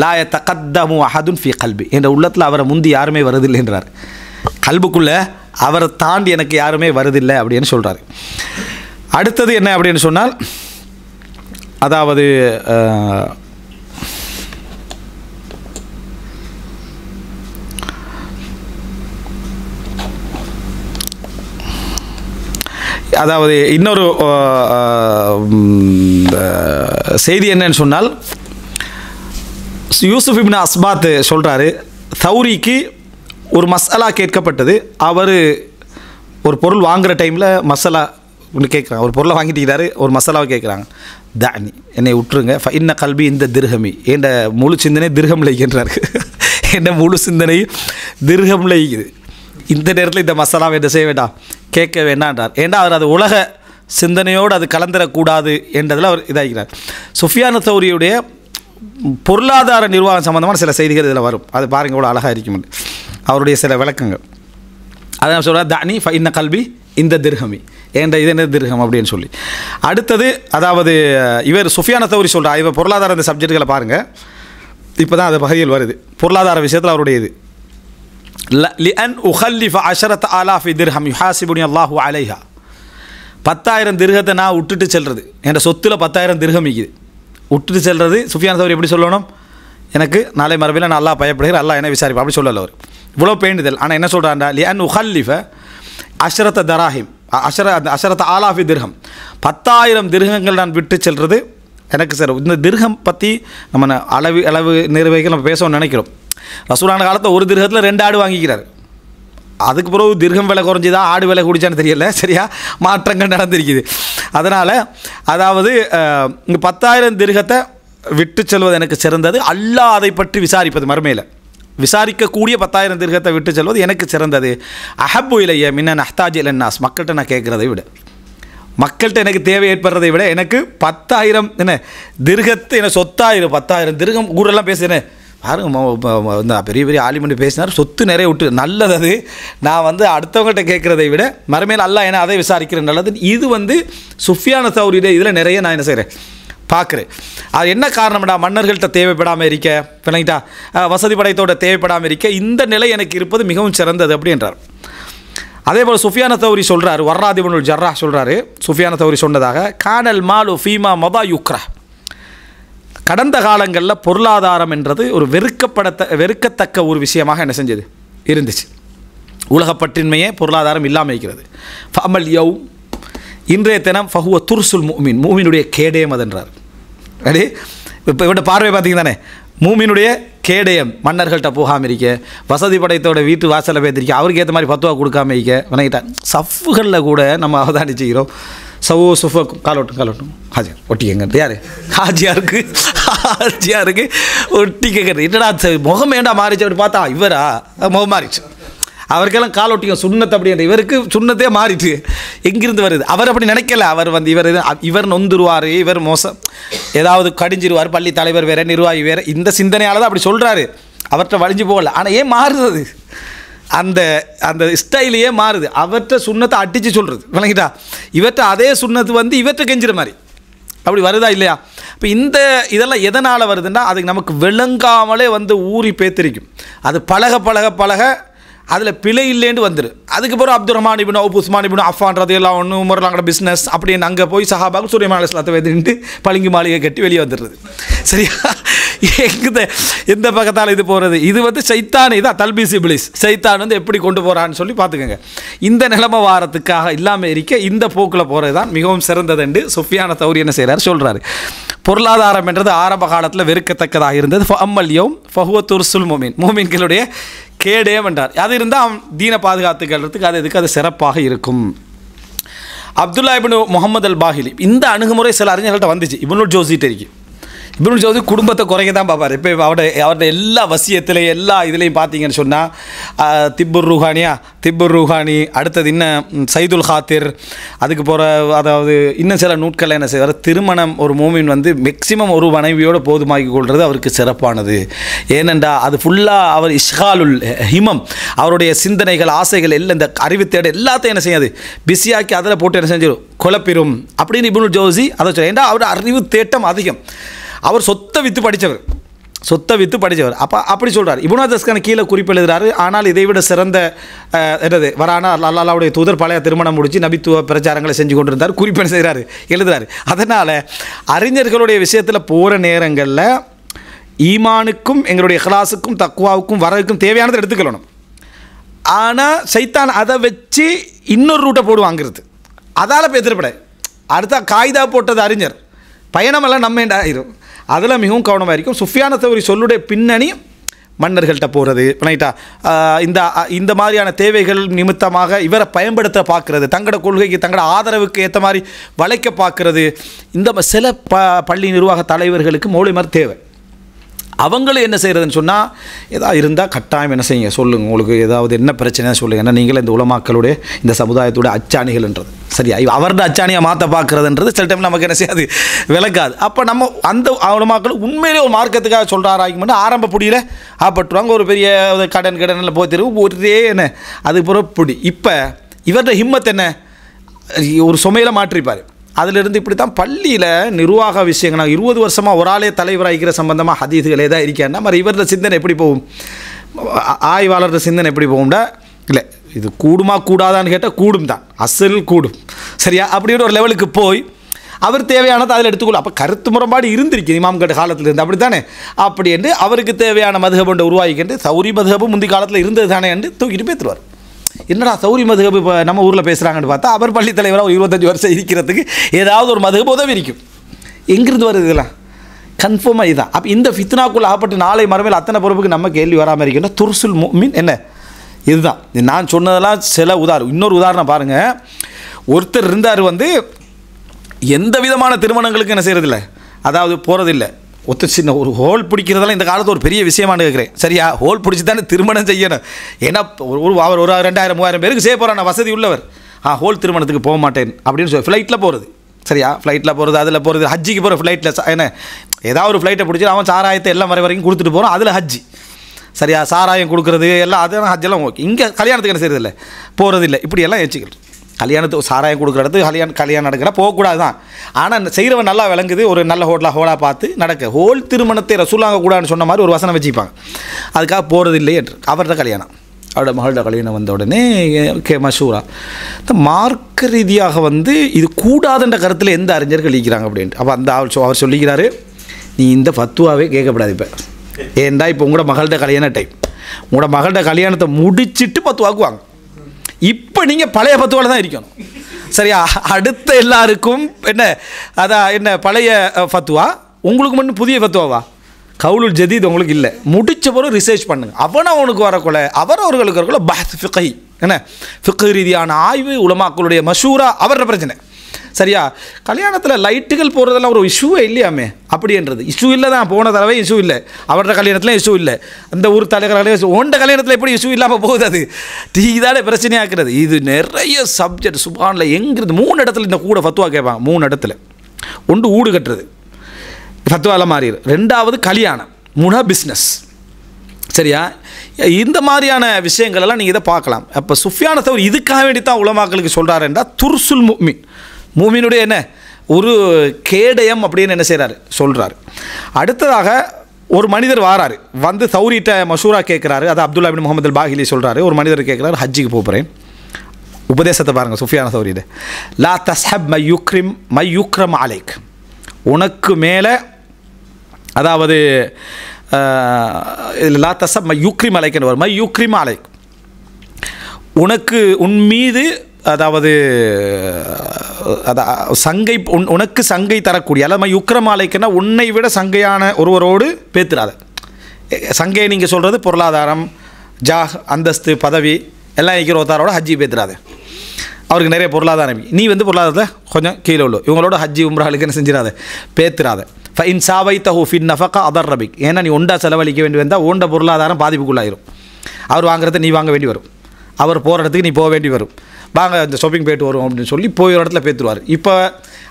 லா யதகத்தமு அஹதுன் ஃபி கல்பி, என்ற உள்ளத்தில் அவரை முந்தி யாருமே வருதில்லை என்றார். கல்புக்குள்ளே அவரை தாண்டி எனக்கு யாருமே வருதில்லை அப்படின்னு சொல்கிறாரு. அடுத்தது என்ன அப்படின்னு சொன்னால், அதாவது அதாவது இன்னொரு செய்தி என்னன்னு சொன்னால், யூசுப் இப்னு அஸ்பாத் சொல்கிறாரு, தௌரிக்கு ஒரு மசாலா கேட்கப்பட்டது. அவர் ஒரு பொருள் வாங்குகிற டைமில் மசாலா ஒன்று கேட்குறாங்க, ஒரு பொருளை வாங்கிட்டு ஒரு மசாலாவை கேட்குறாங்க. தானி என்னை விட்டுருங்க, இன்ன கல்வி இந்த திர்ஹமி, என் முழு சிந்தனை திர்ஹம் லைக்கின்றாரு. என்ன முழு சிந்தனை திர்ஹம் லைக்குது. இந்த நேரத்தில் இந்த மசாலாவை என்ன செய்ய வேண்டாம், கேட்க வேண்டான்றார். ஏன்னா அவர் அது உலக சிந்தனையோடு அது கலந்துடக்கூடாது என்றதில் அவர் இதாகிறார். சுஃபியான் தௌரியுடைய பொருளாதார நிர்வாகம் சம்பந்தமான சில செய்திகள் இதில் வரும். அது பாருங்கள் கூட அழகாக இருக்கும் அவருடைய சில விளக்கங்கள். அதை நான் சொல்கிறேன், தானி இன்ன கல்வி இந்த திர்ஹமி, ஏன்டா இது என்ன திர்ஹம் அப்படின்னு சொல்லி. அடுத்தது அதாவது இவர் சுஃபியான் தௌரி சொல்கிறார், இவர் பொருளாதார இந்த சப்ஜெக்டுகளை பாருங்கள். இப்போ தான் அது பகுதியில் வருது பொருளாதார விஷயத்தில் அவருடைய இது. லிஅன் உஹல்லிஃப 10,000 திர்ஹம் யுஹாசிபுனி அல்லாஹு அலைஹா. 10,000 திர்ஹத்தை நான் விட்டுட்டு செல்வது, என் சொத்தில் 10,000 திர்ஹம் இருக்குது, விட்டுட்டு செல்வது. சுஃபியான் தௌரி எப்படி சொல்லணும், எனக்கு நாளை மறுபடியும் நான் அல்லாஹ் பயப்படுகிறேன், அல்லாஹ் என்ன விசாரிப்பா, அப்படி சொல்லலை அவர். இவ்வளோ பேண்டுதல். ஆனால் என்ன சொல்கிறாண்டா, லிஅன் உஹல்லிஃப 10 தராஹிம் 10,000 திர்ஹம், 10,000 திர்ஹங்கள் நான் விட்டு செல்வது எனக்கு சார். இந்த திர்ஹம் பற்றி நம்ம அளவு நிர்வகிகள் நம்ம பேசணும்னு நினைக்கிறோம். ரசூலான காலத்தில் ஒரு திர்ஹத்தில் 2 ஆடு வாங்கிக்கிறார். அதுக்கு பிறகு திர்ஹம் விலை குறைஞ்சிதான் ஆடு விலை குடிச்சான்னு தெரியல, சரியா மாற்றங்கள் நடந்திருக்குது. அதனால் அதாவது இங்கே 10,000 திர்ஹத்தை விட்டு செல்வது எனக்கு சிறந்தது, அல்லாஹ் அதை பற்றி விசாரிப்பது, மறுமையில் விசாரிக்கக்கூடிய 10,000 திர்ஹத்தை விட்டு செல்வது எனக்கு சிறந்தது. அஹப்பு இலைய மின்னன் அஹ்தாஜ் இலன்னாஸ், மக்கள்கிட்ட நான் கேட்குறதை விட, மக்கள்கிட்ட எனக்கு தேவை ஏற்படுறதை விட எனக்கு 10,000 என்ன திர்ஹத்து என்ன சொத்தாயிரும். 10,000 திர்ஹம் ஊரெல்லாம் பேசுகிறேன் பாருங்க, பெரிய பெரிய ஆலிமண்டி பேசினார், சொத்து நிறைய விட்டு நல்லது. அது நான் அடுத்தவங்கள்ட்ட கேட்குறதை விட மறுமையில் அல்லாஹ் என்ன அதை விசாரிக்கிறேன் நல்லது. இது சுஃபியான் தௌரியுடைய இதில் நிறைய நான் என்ன செய்கிறேன் பார்க்குறேன். அது என்ன காரணம்டா, மன்னர்கள்ட்ட தேவைப்படாமல் இருக்க, பிள்ளைங்கிட்டா வசதி படைத்தோட தேவைப்படாமல் இருக்க, இந்த நிலை எனக்கு இருப்பது மிகவும் சிறந்தது அப்படின்றார். அதே போல் சுஃபியான் தௌரி சொல்கிறார், வர்ராத் இப்னுல் ஜர்ராஹ் சொல்கிறாரு, சுஃபியான் தௌரி சொன்னதாக, கானல் மாலு ஃபீமா மதா யுக்ரா, கடந்த காலங்களில் பொருளாதாரம் என்றது ஒரு வெறுக்கத்தக்க ஒரு விஷயமாக என்ன செஞ்சது இருந்துச்சு. உலகப்பற்றின்மையே பொருளாதாரம் இல்லாமல் இருக்கிறது. ஃபமல் யௌ, இன்றைய தினம் ஃபஹுவ துர்சுல் மூமின், மூமினுடைய கேடயம் அதென்றார். அடி இப்போ இவட பார்வை பார்த்தீங்க தானே, மூமினுடைய கேடயம். மன்னர்கள்ட்ட போகாமல் இருக்க, வசதி படைத்தோட வீட்டு வாசலை பேத்திருக்க, அவருக்கு ஏற்ற மாதிரி 10 ரூபா கொடுக்காம இருக்க, வணங்கிட்டான். சஃப்புகளில் கூட நம்ம அவதானி செய்கிறோம். சவோ சுஃபக்கும் காலோட்டும் ஹாஜியார் ஒட்டிக்கங்க, யார் ஹாஜியாருக்கு ஒட்டிக்க, என்னடா முகம் ஏண்டா மாறிச்சு அப்படி பார்த்தா, இவரா முகம் மாறிச்சு, அவருக்கெல்லாம் காலொட்டிங்க சுண்ணத்தை அப்படின்ற, இவருக்கு சுண்ணத்தே மாறிட்டு எங்கிருந்து வருது. அவர் அப்படி நினைக்கல, அவர் இவர் நொந்துருவார், இவர் மோசம் ஏதாவது கடிஞ்சிருவார், பள்ளி தலைவர் வேறு நிர்வாகி வேறு, இந்த சிந்தனையால் தான் அப்படி சொல்கிறாரு, அவர்கிட்ட வலிஞ்சு போகல. ஆனால் ஏன் மாறுறது, அந்த அந்த ஸ்டைலையே மாறுது. அவர்கிட்ட சுண்ணத்தை அடித்து சொல்கிறது, விளங்கிட்டா, இவர்கிட்ட அதே சுண்ணத்து இவர்கிட்ட கெஞ்சிற மாதிரி அப்படி வருதா இல்லையா. இப்போ இதெல்லாம் எதனால் வருதுன்னா, அதுக்கு நமக்கு விளங்காமலே ஊறி பேத்திரிக்கும். அது பழக அதில் பிழை இல்லைன்னு வந்துடும். அதுக்கு பிறகு அப்துல் ரஹ்மான் இப்னு அவுஃப், உஸ்மான் இப்னு அஃபான்றது எல்லாம் ஒன்று உமர்லாங்கட பிஸ்னஸ் அப்படின்னு அங்கே போய் சஹாபாக்கு சுலைமான் அலைஹிஸ்ஸலாத்தை வைத்துட்டு பளிங்கு மாளிகை கட்டி வெளியே வந்துடுறது, சரியா. எந்த பக்கத்தால் இது போகிறது, இது சைத்தான், இதான் தல்பீஸ் இப்லீஸ், சைத்தான் எப்படி கொண்டு போகிறான்னு சொல்லி பார்த்துக்கோங்க. இந்த நிலைமை வாரத்துக்காக இல்லாமல் இருக்க இந்த போக்கில் போகிறது தான் மிகவும் சிறந்தது என்று சுஃபியான் தௌரி என்ன செய்கிறார் சொல்கிறாரு. பொருளாதாரம் என்றது ஆரம்ப காலத்தில் வெறுக்கத்தக்கதாக இருந்தது. ஃபஅம்மல் யௌம் ஃபஹுவ துர்சுல் மூமின், மூமின்களுடைய கேடயம் என்றார். அது இருந்தால் அவன் தீனை பாதுகாத்துக்கிறதுக்கு அது சிறப்பாக இருக்கும். அப்துல்லா இப்னு முஹம்மது அல் பாஹிலி, இந்த அணுகுமுறை சில அறிஞர்கள்ட்ட வந்துச்சு. இப்னுல் ஜௌசிட்ட இருக்கு. இப்னுல் ஜௌசி குடும்பத்தை குறைக்க தான் பார்ப்பார். இப்போ அவருடைய எல்லா வசியத்திலையும் எல்லா இதுலேயும் பார்த்தீங்கன்னு சொன்னால் திப்புர் ரூஹானி, அடுத்தது இன்னும் சைதுல் ஹாத்திர், அதுக்கு போகிற அதாவது இன்னும் சில நூட்களில் என்ன செய்வார், திருமணம் ஒரு மூமின் மேக்சிமம் ஒரு மனைவியோடு போதுமாக்கி கொள்வது அவருக்கு சிறப்பானது. ஏனென்றா அது ஃபுல்லாக அவர் இஷ்காலுல் ஹிமம், அவருடைய சிந்தனைகள் ஆசைகள் எல்லாம் இந்த அறிவு தேட எல்லாத்தையும் என்ன செய்யாது பிஸியாக்கி அதில் போட்டு என்ன செஞ்சிடும் குழப்பிடும் அப்படின்னு இப்னுல் ஜௌசி அதை சொல்ல. ஏன்னா அவருடைய அறிவு தேட்டம் அதிகம். அவர் சொத்தை விற்று படித்தவர். அப்படி சொல்கிறார். இப்னு தஸ்கான கீழே குறிப்பு எழுதுகிறாரு. ஆனால் இதை விட சிறந்த என்னது வரானா அல்லாஹ்வுடைய தூதர் பழைய திருமணம் முடித்து நபித்துவ பிரச்சாரங்களை செஞ்சு கொண்டிருந்தார், குறிப்பு செய்கிறாரு எழுதுகிறாரு. அதனால் அறிஞர்களுடைய விஷயத்தில் போகிற நேரங்களில் ஈமானுக்கும் எங்களுடைய இஹ்லாஸுக்கும் தக்வாவுக்கும் வரவுக்கும் தேவையானதை எடுத்துக்கணும். ஆனால் சைத்தான் அதை வச்சு இன்னொரு ரூட்டை போடுவாங்கிறது. அதால் பேத்திருப்பட அடுத்த காய்தா போட்டது அறிஞர் பயணமெல்லாம் நம்மேண்டா ஆயிரும். அதில் மிகவும் கவனமாக இருக்கும். சுஃபியான தௌரி சொல்லுடைய பின்னணி மன்னர்கள்ட்ட போகிறது ரைட்டா, இந்த மாதிரியான தேவைகள் நிமித்தமாக இவரை பயன்படுத்த பார்க்குறது, தங்களோட கொள்கைக்கு தங்களோட ஆதரவுக்கு ஏற்ற மாதிரி வளைக்க பார்க்குறது. இந்த சில பள்ளி நிர்வாக தலைவர்களுக்கு மௌலிமார் தேவை. அவங்களும் என்ன செய்கிறதுன்னு சொன்னால், ஏதாவது இருந்தால் கட்டாயம் என்ன செய்யுங்க, சொல்லுங்கள், உங்களுக்கு ஏதாவது என்ன பிரச்சனை சொல்லுங்கள். ஏன்னா நீங்களே இந்த உலமாக்களுடைய இந்த சமுதாயத்துடைய அச்சாணிகள்ன்றது சரியா, அவரோட அச்சாணியை மாற்ற பார்க்குறதுன்றது சில டைம் நமக்கு என்ன செய்யாது, விளக்காது. அப்போ நம்ம அந்த உலமாக்கள் உண்மையிலே ஒரு மார்க்கத்துக்காக சொல்கிறாராகிட்டு ஆரம்ப புடியில் ஆப்பட்டுருவாங்க. ஒரு பெரிய கடனில் போத்திருக்கும் ஒரே என்ன அது புறப்படி. இப்போ இவரோட ஹிம்மத் என்ன, ஒரு சுமையில் மாற்றிப்பார். அதிலிருந்து இப்படி தான் பள்ளியில் நிர்வாக விஷயங்கள். நான் 20 வருஷமாக ஒரு ஆளே தலைவராகிக்கிற சம்பந்தமாக ஹதீஸ்களே தான் இருக்கேன்னா மாதிரி இவரோட சிந்தனை எப்படி போகும், ஆய்வாளரோட சிந்தனை எப்படி போகும்டா, இல்லை இது கூடுமா கூடாதான்னு கேட்டால் கூடும் தான், அசல் கூடும் சரியா. அப்படின்ற ஒரு லெவலுக்கு போய் அவர் தேவையானதை அதில் எடுத்துக்கொள்ளும். அப்போ கருத்து முரண்பாடு இருந்திருக்கு இமாம் கட்ட காலத்தில் இருந்து, அப்படி தானே. அப்படி என்று அவருக்கு தேவையான மதுஹபை உருவாக்கிட்டு சௌரி மதுஹபு முந்தி காலத்தில் இருந்தது தானே என்று தூக்கிட்டு பேத்துருவார். என்னடா சௌரி மதுஹபு இப்போ நம்ம ஊரில் பேசுகிறாங்கன்னு பார்த்தா அவர் பள்ளி தலைவராக ஒரு 25 வருஷம் இருக்கிறதுக்கு ஏதாவது ஒரு மதுஹபு உதவி இருக்கும். எங்கிருந்து வருது இதெல்லாம் கன்ஃபார்மாக இதுதான். அப்போ இந்த ஃபித்னாக்குள்ள ஆப்பட்டு நாளை மறுமையில் அத்தனை பொறுப்புக்கு நம்ம கேள்வி வராமல் இருக்கின்ற துர்சுல் முஃமின் என்ன, இதுதான் நான் சொன்னதெல்லாம் சில உதாரணம். இன்னொரு உதாரணம் பாருங்கள், ஒருத்தர் இருந்தார் எந்த விதமான திருமணங்களுக்கு என்ன செய்கிறதில்ல, அதாவது போகிறதில்லை. சின்ன ஒரு ஹோல் பிடிக்கிறதெல்லாம் இந்த காலத்தில் ஒரு பெரிய விஷயமானு கேட்குறேன் சரியா. ஹோல் பிடிச்சி தானே திருமணம் செய்யணும். ஏன்னா அவர் ஒரு 2000-3000 பேருக்கு செய்ய போகிறான் வசதி உள்ளவர். ஹோல் திருமணத்துக்கு போக மாட்டேன் அப்படின்னு சொல்லி ஃப்ளைட்டில் போகிறது சரியா, ஃப்ளைட்டில் போகிறது, அதில் போகிறது, ஹஜ்ஜிக்கு போகிற ஃப்ளைட்டில் என்ன ஏதாவது ஒரு ஃப்ளைட்டை பிடிச்சி அவன் சாராயத்தை எல்லாம் வரைக்கும் கொடுத்துட்டு போகிறான், அதில் ஹஜ்ஜி சரியா, சாராயம் கொடுக்குறது எல்லாம் அதெல்லாம் ஹஜ்ஜெல்லாம் ஓகே. இங்கே கல்யாணத்துக்கு என்ன செய்யறதில்லை, போகிறது இல்லை, இப்படியெல்லாம் ஏச்சிக்கல். கல்யாணத்துக்கு சாராயம் கொடுக்குற இடத்துக்கு கல்யாணம் நடக்கிற போகக்கூடாது தான். ஆனால் செய்கிறவன் நல்லா விளங்குது, ஒரு நல்ல ஹோலாக பார்த்து நடக்க. ஹோல் திருமணத்தை ரசூலாங்க கூடாதுன்னு சொன்ன மாதிரி ஒரு வசனம் வச்சுப்பாங்க, அதுக்காக போகிறது இல்லையே என்று. அவரோட கல்யாணம், அவரோட மகளோட கல்யாணம் வந்த உடனே மஷூரா இந்த மார்க்க ரீதியாக இது கூடாதுன்ற கருத்தில் எந்த அறிஞர்கள் இருக்கிறாங்க அப்படின்ட்டு. அப்போ அவர் சொல்லிக்கிறாரு, நீ இந்த ஃபத்துவாவே கேட்கக்கூடாது. இப்போ ஏன்டா இப்போ உங்களோட மகளோட கல்யாண டைம், உங்களோட மகளோட கல்யாணத்தை முடிச்சுட்டு பத்துவாக்குவாங்க. இப்போ நீங்கள் பழைய பத்துவாவில் தான் இருக்கணும் சரியா. அடுத்த எல்லாருக்கும் என்ன பழைய ஃபத்துவா, உங்களுக்கு மட்டும் புதிய ஃபத்துவாவா, கவுலுல் ஜதீத் உங்களுக்கு இல்லை. முடிச்ச பிறகு ரிசர்ச் பண்ணுங்க. அவனுக்கு வரக்குள்ள அவர்களுக்கு வரக்குள்ள பஹ்ஸ் ஃபிக்ஹி என்ன ஃபிக்ஹ் ரீதியான ஆய்வு, உலமாக்களுடைய மஷூரா அவரோட பிரச்சனை சரியா. கல்யாணத்தில் லைட்டுகள் போடுறதெல்லாம் ஒரு இஷ்யூவே இல்லையாமே, அப்படின்றது இஷ்யூ இல்லை தான். போன தடவை இஷ்யூ இல்லை, அவரோட கல்யாணத்தில் இஷ்யூ இல்லை, அந்த ஊர் தலைவர் ஓண்ட கல்யாணத்தில் எப்படி இஷ்யூ இல்லாமல் போகுது, அது டீ தானே பிரச்சனையாக்குறது. இது நிறைய சப்ஜெக்ட் சுபானில் எங்கிறது 3 இடத்துல இந்த கூட ஃபத்துவா கேட்பாங்க. 3 இடத்துல. ஒன்று ஊடு கட்டுறது ஃபத்துவாவில் மாறிடு, 2வது கல்யாணம், 3 பிஸ்னஸ் சரியா. இந்த மாதிரியான விஷயங்கள் எல்லாம் நீங்கள் இதை பார்க்கலாம். அப்போ சுஃபியான தௌரி இதுக்காக வேண்டி தான் உலமாக்களுக்கு சொல்கிறாருன்றா துர்சுல் முஃமின், மூமினுடைய என்ன ஒரு கேடயம் அப்படின்னு என்ன செய்கிறாரு சொல்கிறாரு. அடுத்ததாக ஒரு மனிதர் வாராரு, தௌரிட்ட மஷூரா கேட்குறாரு. அது அப்துல்லா பின் முகமது அல் பாஹிலி சொல்கிறாரு. ஒரு மனிதர் கேட்குறாரு, ஹஜ்ஜிக்கு போகிறேன். உபதேசத்தை பாருங்கள் சுஃபியான தௌரியிட, லா தஸ்ஹப் மை யுக்ரம் அலைக், உனக்கு மேலே அதாவது லா தஸ்ஹப் மை யுக்ரிம் அலைக்குன்னு வரும். மை யுக்ரிம் அலைக், உனக்கு உன் மீது அதாவது சங்கை உனக்கு சங்கை தரக்கூடிய அல்ல யுக்ரமாலைக்குன்னா உன்னை விட சங்கையான ஒருவரோடு பேத்துறாத. சங்கையை நீங்கள் சொல்கிறது பொருளாதாரம், அந்தஸ்து, பதவி எல்லாம் இருக்கிறவத்தாரோட ஹஜ்ஜி பேத்துறாது. அவருக்கு நிறைய பொருளாதாரம், நீ பொருளாதாரத்தை கொஞ்சம் கீழே உள்ள இவங்களோட ஹஜ்ஜி உம்ராலுக்கு என்ன செஞ்சிடாத, பேத்துறாத. ஃபைன் சாவை தஹூஃபின் நஃபகா அதர் ரபிக், ஏன்னா நீ ஒண்டா செலவழிக்க வேண்டி வந்தால் ஓண்ட பொருளாதாரம் பாதிப்புக்குள்ளாயிரும். அவர் வாங்குறத நீ வாங்க வேண்டி வரும், அவர் போகிற இடத்துக்கு நீ போக வேண்டி வரும். வாங்க இந்த ஷாப்பிங் போய்ட்டு வரும் அப்படின்னு சொல்லி போய் ஒரு இடத்துல பேத்துருவார். இப்போ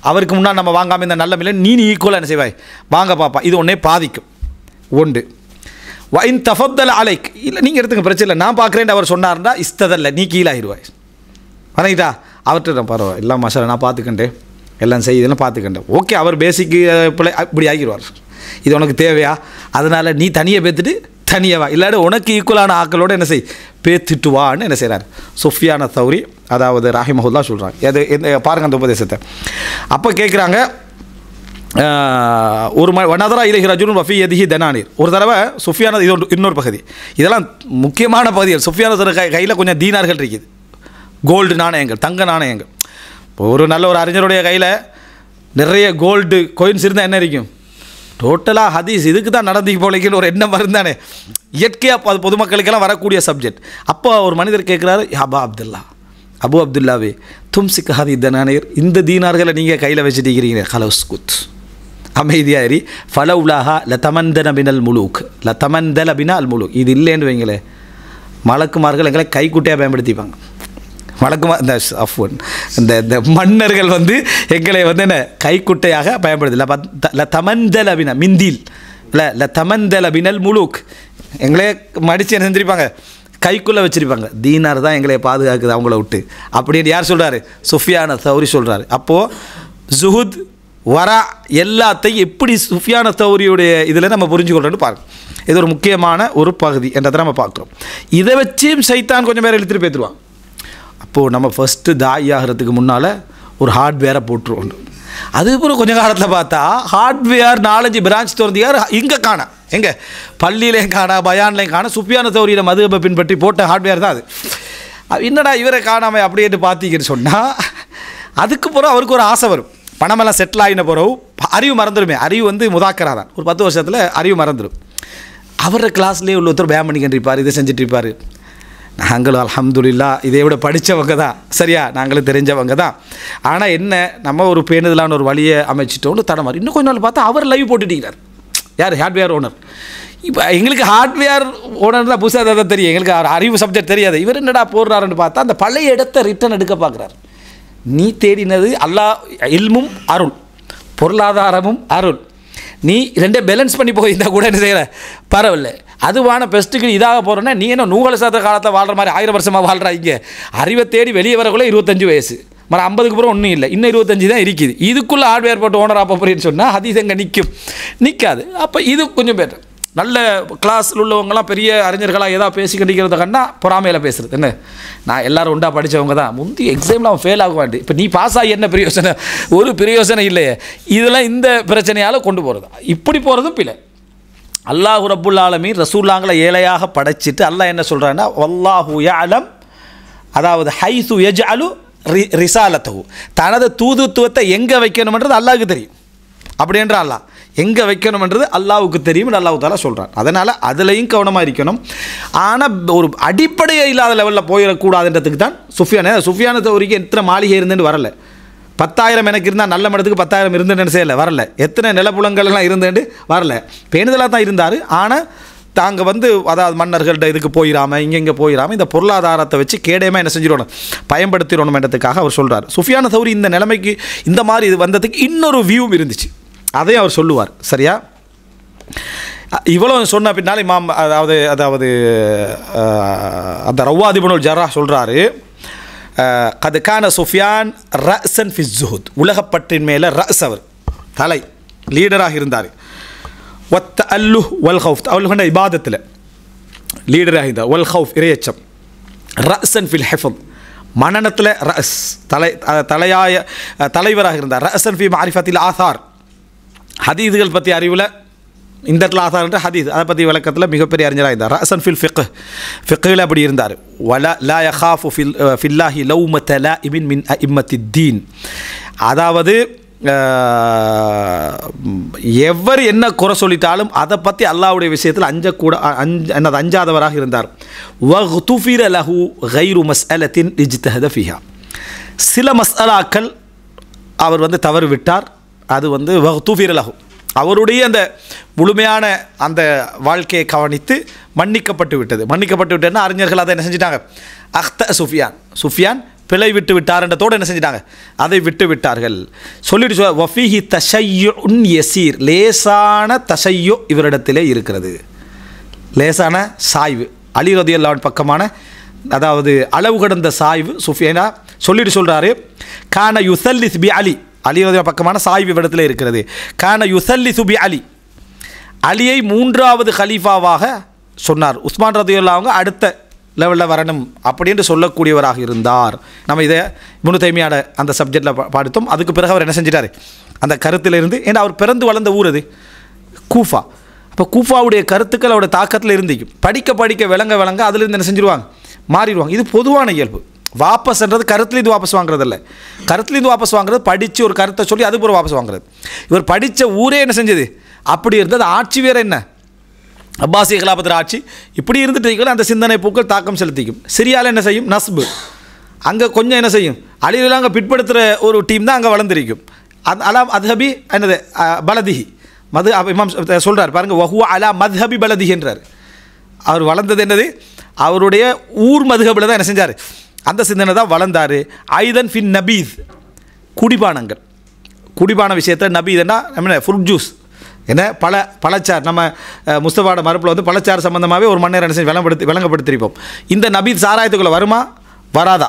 அவருக்கு முன்னாடி நம்ம வாங்காமல் இந்த நல்ல மில்லை நீ ஈக்குவலாக என்ன செய்வாய், வாங்க பாப்பா, இது ஒன்றே பாதிக்கும். ஒன்று வைன் தஃபத்தல் அலைக், இல்லை நீங்கள் எடுத்துங்க பிரச்சனை இல்லை, நான் பார்க்குறேன் அவர் சொன்னார்னா இஸ்ததல்ல நீ கீழாகிடுவாய். வணங்கிட்டா அவர்கிட்ட நான் பரவாயில்ல எல்லாம் மசாலா நான் பார்த்துக்கண்டேன், எல்லாம் செய்யுதுன்னு பார்த்துக்கண்டேன், ஓகே. அவர் பேசிக்கு இப்படி ஆகிடுவார். இது உனக்கு தேவையா, அதனால் நீ தனியாக பேத்துட்டு தனியாவா, இல்லாட்டி உனக்கு ஈக்குவலான ஆக்களோடு என்ன செய் பேத்துட்டு வான்னு என்ன செய்கிறார் சுஃபியான தௌரி அதாவது ராஹிமஹுல்லா சொல்கிறாங்க. அது பாருங்கள் அந்த உபதேசத்தை. அப்போ கேட்குறாங்க, ஒரு வனதரா இலகி ரஜுன் வஃபி எதிஹி தனானீர். ஒரு தடவை சுஃபியான இது இன்னொரு பகுதி, இதெல்லாம் முக்கியமான பகுதிகள். சுஃபியான கையில் கொஞ்சம் தீனார்கள் இருக்குது, கோல்டு நாணயங்கள், தங்க நாணயங்கள். இப்போ ஒரு நல்ல ஒரு அறிஞருடைய கையில் நிறைய கோல்டு கோயின்ஸ் இருந்தால் என்ன இருக்கும்? டோட்டலாக ஹதீஸ் இதுக்கு தான் நடந்து போலைக்குன்னு ஒரு எண்ணம் வருந்தானே. இயற்கையாக அது பொதுமக்களுக்கெல்லாம் வரக்கூடிய சப்ஜெக்ட். அப்போ ஒரு மனிதர் கேட்குறாரு, அபு அப்துல்லாவே தும்சிக் ஹதி தனானீர், இந்த தீனார்களை நீங்கள் கையில் வச்சுட்டிருக்கிறீங்க. ஹலோஸ்குத், அமைதியாரி. ஃபலவுலாஹா லதமந்தன பினல் முலூக், லதமந்தல பினா அல் முலூக். இது இல்லைன்னு வைங்களே, மலக்குமார்கள் எங்களை கைக்குட்டையாக பயன்படுத்திப்பாங்க. இந்த இந்த மன்னர்கள் எங்களை என்ன கைக்குட்டையாக பயன்படுத்தி தமந்தல பினா மிந்தில் இல்லை தமந்தல பினல் முலூக், எங்களே மடித்து என்ன செஞ்சிருப்பாங்க, கைக்குள்ளே வச்சுருப்பாங்க. தீனார் தான் எங்களை பாதுகாக்குது அவங்கள விட்டு அப்படின்னு யார் சொல்கிறாரு? சுஃபியான தௌரி சொல்கிறாரு. அப்போது ஜுஹுத் வரா எல்லாத்தையும் எப்படி சுஃபியான தௌரியுடைய இதில் நம்ம புரிஞ்சுக்கொள்ளணும்னு பார்க்கணும். இது ஒரு முக்கியமான ஒரு பகுதி என்றதை நம்ம பார்க்குறோம். இதை வச்சும் சைத்தான் கொஞ்சம் பேர் இழுத்துட்டு போய்த்துருவான். அப்போது நம்ம ஃபஸ்ட்டு தாய் ஆகிறதுக்கு முன்னால் ஒரு ஹார்ட்வேரை போட்டுருவோம். அதுக்கப்புறம் கொஞ்சம் காலத்தில் பார்த்தா ஹார்ட்வேர் 4-5 பிரான்ச் திறந்தியார் இங்கே காண, எங்கே பள்ளியிலையும் காண, பயான்லையும் காண, சுஃபியான தௌரியில் மதுஹபை பின்பற்றி போட்ட ஹார்ட்வேர் தான் அது. என்னடா இவரை காணாமல் அப்படின்ட்டு பார்த்தீங்கன்னு சொன்னால், அதுக்கப்புறம் அவருக்கு ஒரு ஆசை வரும். பணமெல்லாம் செட்டில் ஆகின பிறகு அறிவு மறந்துடுமே. அறிவு முதாக்கரா தான். ஒரு 10 வருஷத்தில் அறிவு மறந்துடும். அவரோட கிளாஸ்லேயே உள்ள ஒருத்தர் பேம் பண்ணிக்கிட்டு இதை செஞ்சுட்டு இருப்பார். நாங்களும் அல்ஹம்துலில்லா இதை விட படித்தவங்க தான், சரியா, நாங்களும் தெரிஞ்சவங்க தான். ஆனால் என்ன, நம்ம ஒரு பேணுதலான ஒரு வழியை அமைச்சிட்டோன்னு தடமாறு. இன்னும் கொஞ்ச நாள் பார்த்தா அவர் லைவ் போட்டுட்டிருக்கார். யார்? Hardware owner. இப்போ எங்களுக்கு ஹார்ட்வேர் ஓனர் தான் புதுசாக தான் தெரியும், எங்களுக்கு அறிவு சப்ஜெக்ட் தெரியாது. இவர் என்னடா போடுறாருன்னு பார்த்தா அந்த பழைய இடத்த ரிட்டர்ன் எடுக்க பார்க்குறாரு. நீ தேடினது அல்லாஹ் இல்மும் அருள், பொருளாதாரமும் அருள். நீ ரெண்டே பேலன்ஸ் பண்ணி போயிருந்தால் கூட என்ன செய்யலை, பரவாயில்ல. அதுவான பெஸ்ட்டுக்கு இதாக போகிறோன்னா நீ என்ன 100 சதவீத காலத்தில் வாழ்கிற மாதிரி 1000 வருஷமாக வாழ்கிறாங்க. அறிவை தேடி வெளியே வரக்குள்ளே 25 வயசு, மறு 50க்கு அப்புறம் ஒன்றும் இல்லை, இன்னும் 25 தான் இருக்குது. இதுக்குள்ளே ஹார்ட்வேர் போட்டு ஓனர் ஆப்ப போறேன்னு சொன்னால் அது எங்கே நிற்காது. அப்போ இது கொஞ்சம் பேர் நல்ல கிளாஸில் உள்ளவங்களாம் பெரிய அறிஞர்களாக ஏதாவது பேசிக்கிட்டு கண்ணா பொறாமையில் பேசுகிறது. என்ன, நான் எல்லோரும் உண்டா படித்தவங்க தான், முந்தி எக்ஸாமில் அவன் ஃபெயில் ஆக வேண்டி, இப்போ நீ பாஸ் ஆகி என்ன பிரயோசனை? ஒரு பிரயோசனை இல்லையே. இதெல்லாம் இந்த பிரச்சனையால் கொண்டு போகிறது. இப்படி போகிறதும் பிள்ளை. அல்லாஹு ரப்புல் ஆலமீன் ரசூலுல்லாஹ்களை ஏழையாக படைச்சிட்டு அல்லாஹ் என்ன சொல்கிறான்னா, வல்லாஹு யஅலம், அதாவது ஹைசு யஜ்அலு ரிசாலத்தஹு, தனது தூதுத்துவத்தை எங்கே வைக்கணும்ன்றது அல்லாஹ்வுக்கு தெரியும். அப்படின்ற அல்லாஹ் எங்கே வைக்கணும்ன்றது அல்லாஹ்வுக்கு தெரியும்னு அல்லாஹ் தஆலா சொல்கிறான். அதனால் அதுலேயும் கவனமாக இருக்கணும். ஆனால் ஒரு அடிப்படையே இல்லாத லெவலில் போயிடக்கூடாதுன்றதுக்கு தான் சுஃபியான தௌரிக்கு எத்தனை மாளிகை இருந்துன்னு வரல. 10,000 எனக்கு இருந்தால் நல்ல மடத்துக்கு 10,000 இருந்துன்னு செய்யலை, வரல. எத்தனை நிலப்புலங்கள்லாம் இருந்துட்டு வரல, பேணுதலாக தான் இருந்தார். ஆனால் தாங்க அதாவது மன்னர்கள்ட்ட இதுக்கு போயிடாமல் இங்கே போயிடாமல் இந்த பொருளாதாரத்தை வச்சு கேடயமாக என்ன செஞ்சிடணும், பயன்படுத்திடணும்ன்றதுக்காக அவர் சொல்கிறார். சுஃபியான தௌரி இந்த நிலைமைக்கு இந்த மாதிரி இது வந்ததுக்கு இன்னொரு வியூவும் இருந்துச்சு, அதையும் அவர் சொல்லுவார். சரியா, இவ்வளோ சொன்ன பின்னால் இமாம் அதாவது அந்த ரவ்வாத் இப்னுல் ஜர்ராஹ் சொல்கிறாரு, கத் கான சுஃபியான் ரஅஸன் ஃபி ஸுஹுத், உலகப்பற்றின் மேலே ரஅஸ், அவர் தலை லீடராக இருந்தார். ஒத்த அல்லுஹ் வல் ஹவுஃப், அவர்கள் இபாதத்தில் லீடராக இருந்தார். வல் ஹவுஃப், இறையச்சம். ரஅஸன் ஃபில் ஹிஃப்த், மனனத்தில் ரஅஸ், தலைவராக இருந்தார். ரஅஸன் ஃபி மஅரிஃபத்தில் ஆசார், ஹதீதுகள் பற்றி அறிவில் இந்த இடத்துல ஆசார்ன்ற ஹதீஸ் அதை பற்றி விளக்கத்தில் மிகப்பெரிய அறிஞராக இருந்தார். ரஅஸன் ஃபில் ஃபிக்ஹில் அப்படி இருந்தார். வலா லா யகாஃபு ஃபில்லாஹி லௌமத லாஇபின் மின் அஇம்மத்தித்தீன், அதாவது எவர் என்ன குறை சொல்லிட்டாலும் அதை பற்றி அல்லாஹ்வுடைய விஷயத்தில் அஞ்சாதவராக இருந்தார். வக்துஃபிர லஹு கைரு மஸ்அலத்தின் இஜ்தஹத ஃபிஹா, சில மஸ்அலாக்கள் அவர் தவறு விட்டார், அது வக்துஃபிர லஹு, அவருடைய அந்த முழுமையான அந்த வாழ்க்கையை கவனித்து மன்னிக்கப்பட்டு விட்டதுன்னா அறிஞர்கள் அதை என்ன செஞ்சிட்டாங்க, சுஃபியான் பிழை விட்டு விட்டார்ன்றதோடு என்ன செஞ்சிட்டாங்க, அதை விட்டு விட்டார்கள். சொல்லிட்டு வஃபீஹி தஷய்யுன் யசீர், லேசான தஷய்யு இவரிடத்திலே இருக்கிறது, லேசான சாய்வு. அலி ரலியல்லாஹு அன்ஹு பக்கமான அதாவது அளவு கடந்த சாய்வு சுஃபியானா சொல்லிட்டு சொல்கிறாரு. கான யுஸல்லிஸ் பி அலி, அலி ரலியல்லாஹு பக்கமான சாய்வு இவரிடத்தில் இருக்கிறது. கான யுஸல்லிசு பி அலி, அலியை 3வது கலீஃபாவாக சொன்னார். உஸ்மான் ரலியல்லாஹு அன்ஹு அடுத்த லெவலில் வரணும் அப்படின்னு சொல்லக்கூடியவராக இருந்தார். நம்ம இதை இப்னு தைமியாவோட அந்த சப்ஜெக்டில் படித்தோம். அதுக்கு பிறகு அவர் என்ன செஞ்சிட்டார், அந்த கருத்திலிருந்து, ஏன்னா அவர் பிறந்து வளர்ந்த ஊர் அது கூஃபா. அப்போ கூஃபாவுடைய கருத்துக்கள் அவருடைய தாக்கத்தில் இருந்திக்கும். படிக்க விளங்க அதிலிருந்து என்ன செஞ்சிருவாங்க, மாறிடுவாங்க. இது பொதுவான இயல்பு. வாபஸ்ன்றது கருத்துலேருந்து வாபஸ் வாங்குறது இல்லை. கருத்துலேருந்து வாபஸ் வாங்குறது படித்து ஒரு கருத்தை சொல்லி அது ஒரு வாபஸ் வாங்குறது. இவர் படித்த ஊரே என்ன செஞ்சது அப்படி இருந்தது. ஆட்சி வேறு என்ன அப்பாசிய கிலாபத்தில் ஆட்சி இப்படி இருந்துட்டு அந்த சிந்தனை பூக்கள் தாக்கம் செலுத்திக்கும். சிரியாவில் என்ன செய்யும் நஸ்பு அங்கே கொஞ்சம் என்ன செய்யும் அழிவுலாம் அங்கே பிற்படுத்துகிற ஒரு டீம் தான் அங்கே வளர்ந்துருக்கும். அலா மத்ஹபி என்னது பலதிஹி மது இமாம் சொல்கிறார் பாருங்கள் வஹுவ அலா மத்ஹபி பலதிஹி என்றார். அவர் வளர்ந்தது என்னது அவருடைய ஊர் மதுஹபில் தான் என்ன செஞ்சார் அந்த சிந்தனை தான் வளர்ந்தார். ஐதன் ஃபின் நபீத் குடிபானங்கள் குடிபான விஷயத்தில் நபீதுன்னா என்ன ஃப்ரூட் ஜூஸ் என்ன பழச்சார் நம்ம முஸ்தபாவோட மரப்பில் வந்து பழச்சார் சம்மந்தமாகவே ஒரு மணி நேரம் என்ன செய்ய விளங்கப்படுத்திருப்போம். இந்த நபீத் சாராயத்துக்குள்ளே வருமா வராதா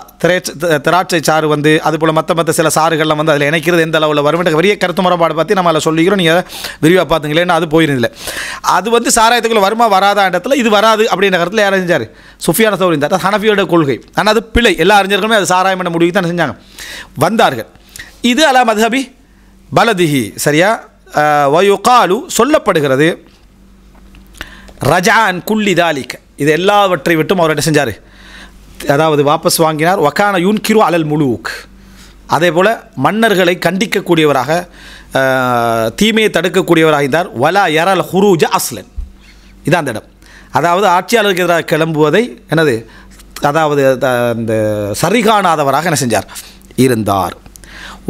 திராட்சை சாறு வந்து அதுபோல் மற்ற சில சாறுகள்லாம் வந்து அதில் இணைக்கிறது எந்த அளவில் வரும் பெரிய கருத்து முறைப்பாடு பற்றி நம்ம அதில் சொல்லிக்கிறோம். நீங்கள் விரிவாக பார்த்துங்களேன்னு அது போயிருந்தில்ல. அது வந்து சாராயத்துக்குள்ளே வருமா வராதா இடத்துல இது வராது அப்படின்ற கருத்தில் யார் செஞ்சார் சுஃபியான் சௌரி இருந்தார். அது ஹனஃபியோட கொள்கை. ஆனால் அது பிழை. எல்லா அறிஞர்களுமே அது சாராயம் என்ற முடிவுக்கு தான் செஞ்சாங்க வந்தார்கள். இது அலா மத்ஹபி பலதிஹி சரியா. வயுகாலு சொல்லப்படுகிறது ரஜான் குல்லி தாலிக் இது எல்லாவற்றை விட்டும் அவர் என்ன செஞ்சார் அதாவது வாபஸ் வாங்கினார். வக்கான யுன்கிரு அலல் முலூக் அதே போல் மன்னர்களை கண்டிக்கக்கூடியவராக தீமையை தடுக்கக்கூடியவராக இருந்தார். வலா யரல் ஹுரூஜ அஸ்லன் இதான் அந்த இடம். அதாவது ஆட்சியாளருக்கு எதிராக கிளம்புவதை என்னது அதாவது அந்த சரிகாணாதவராக என்ன செஞ்சார் இருந்தார்.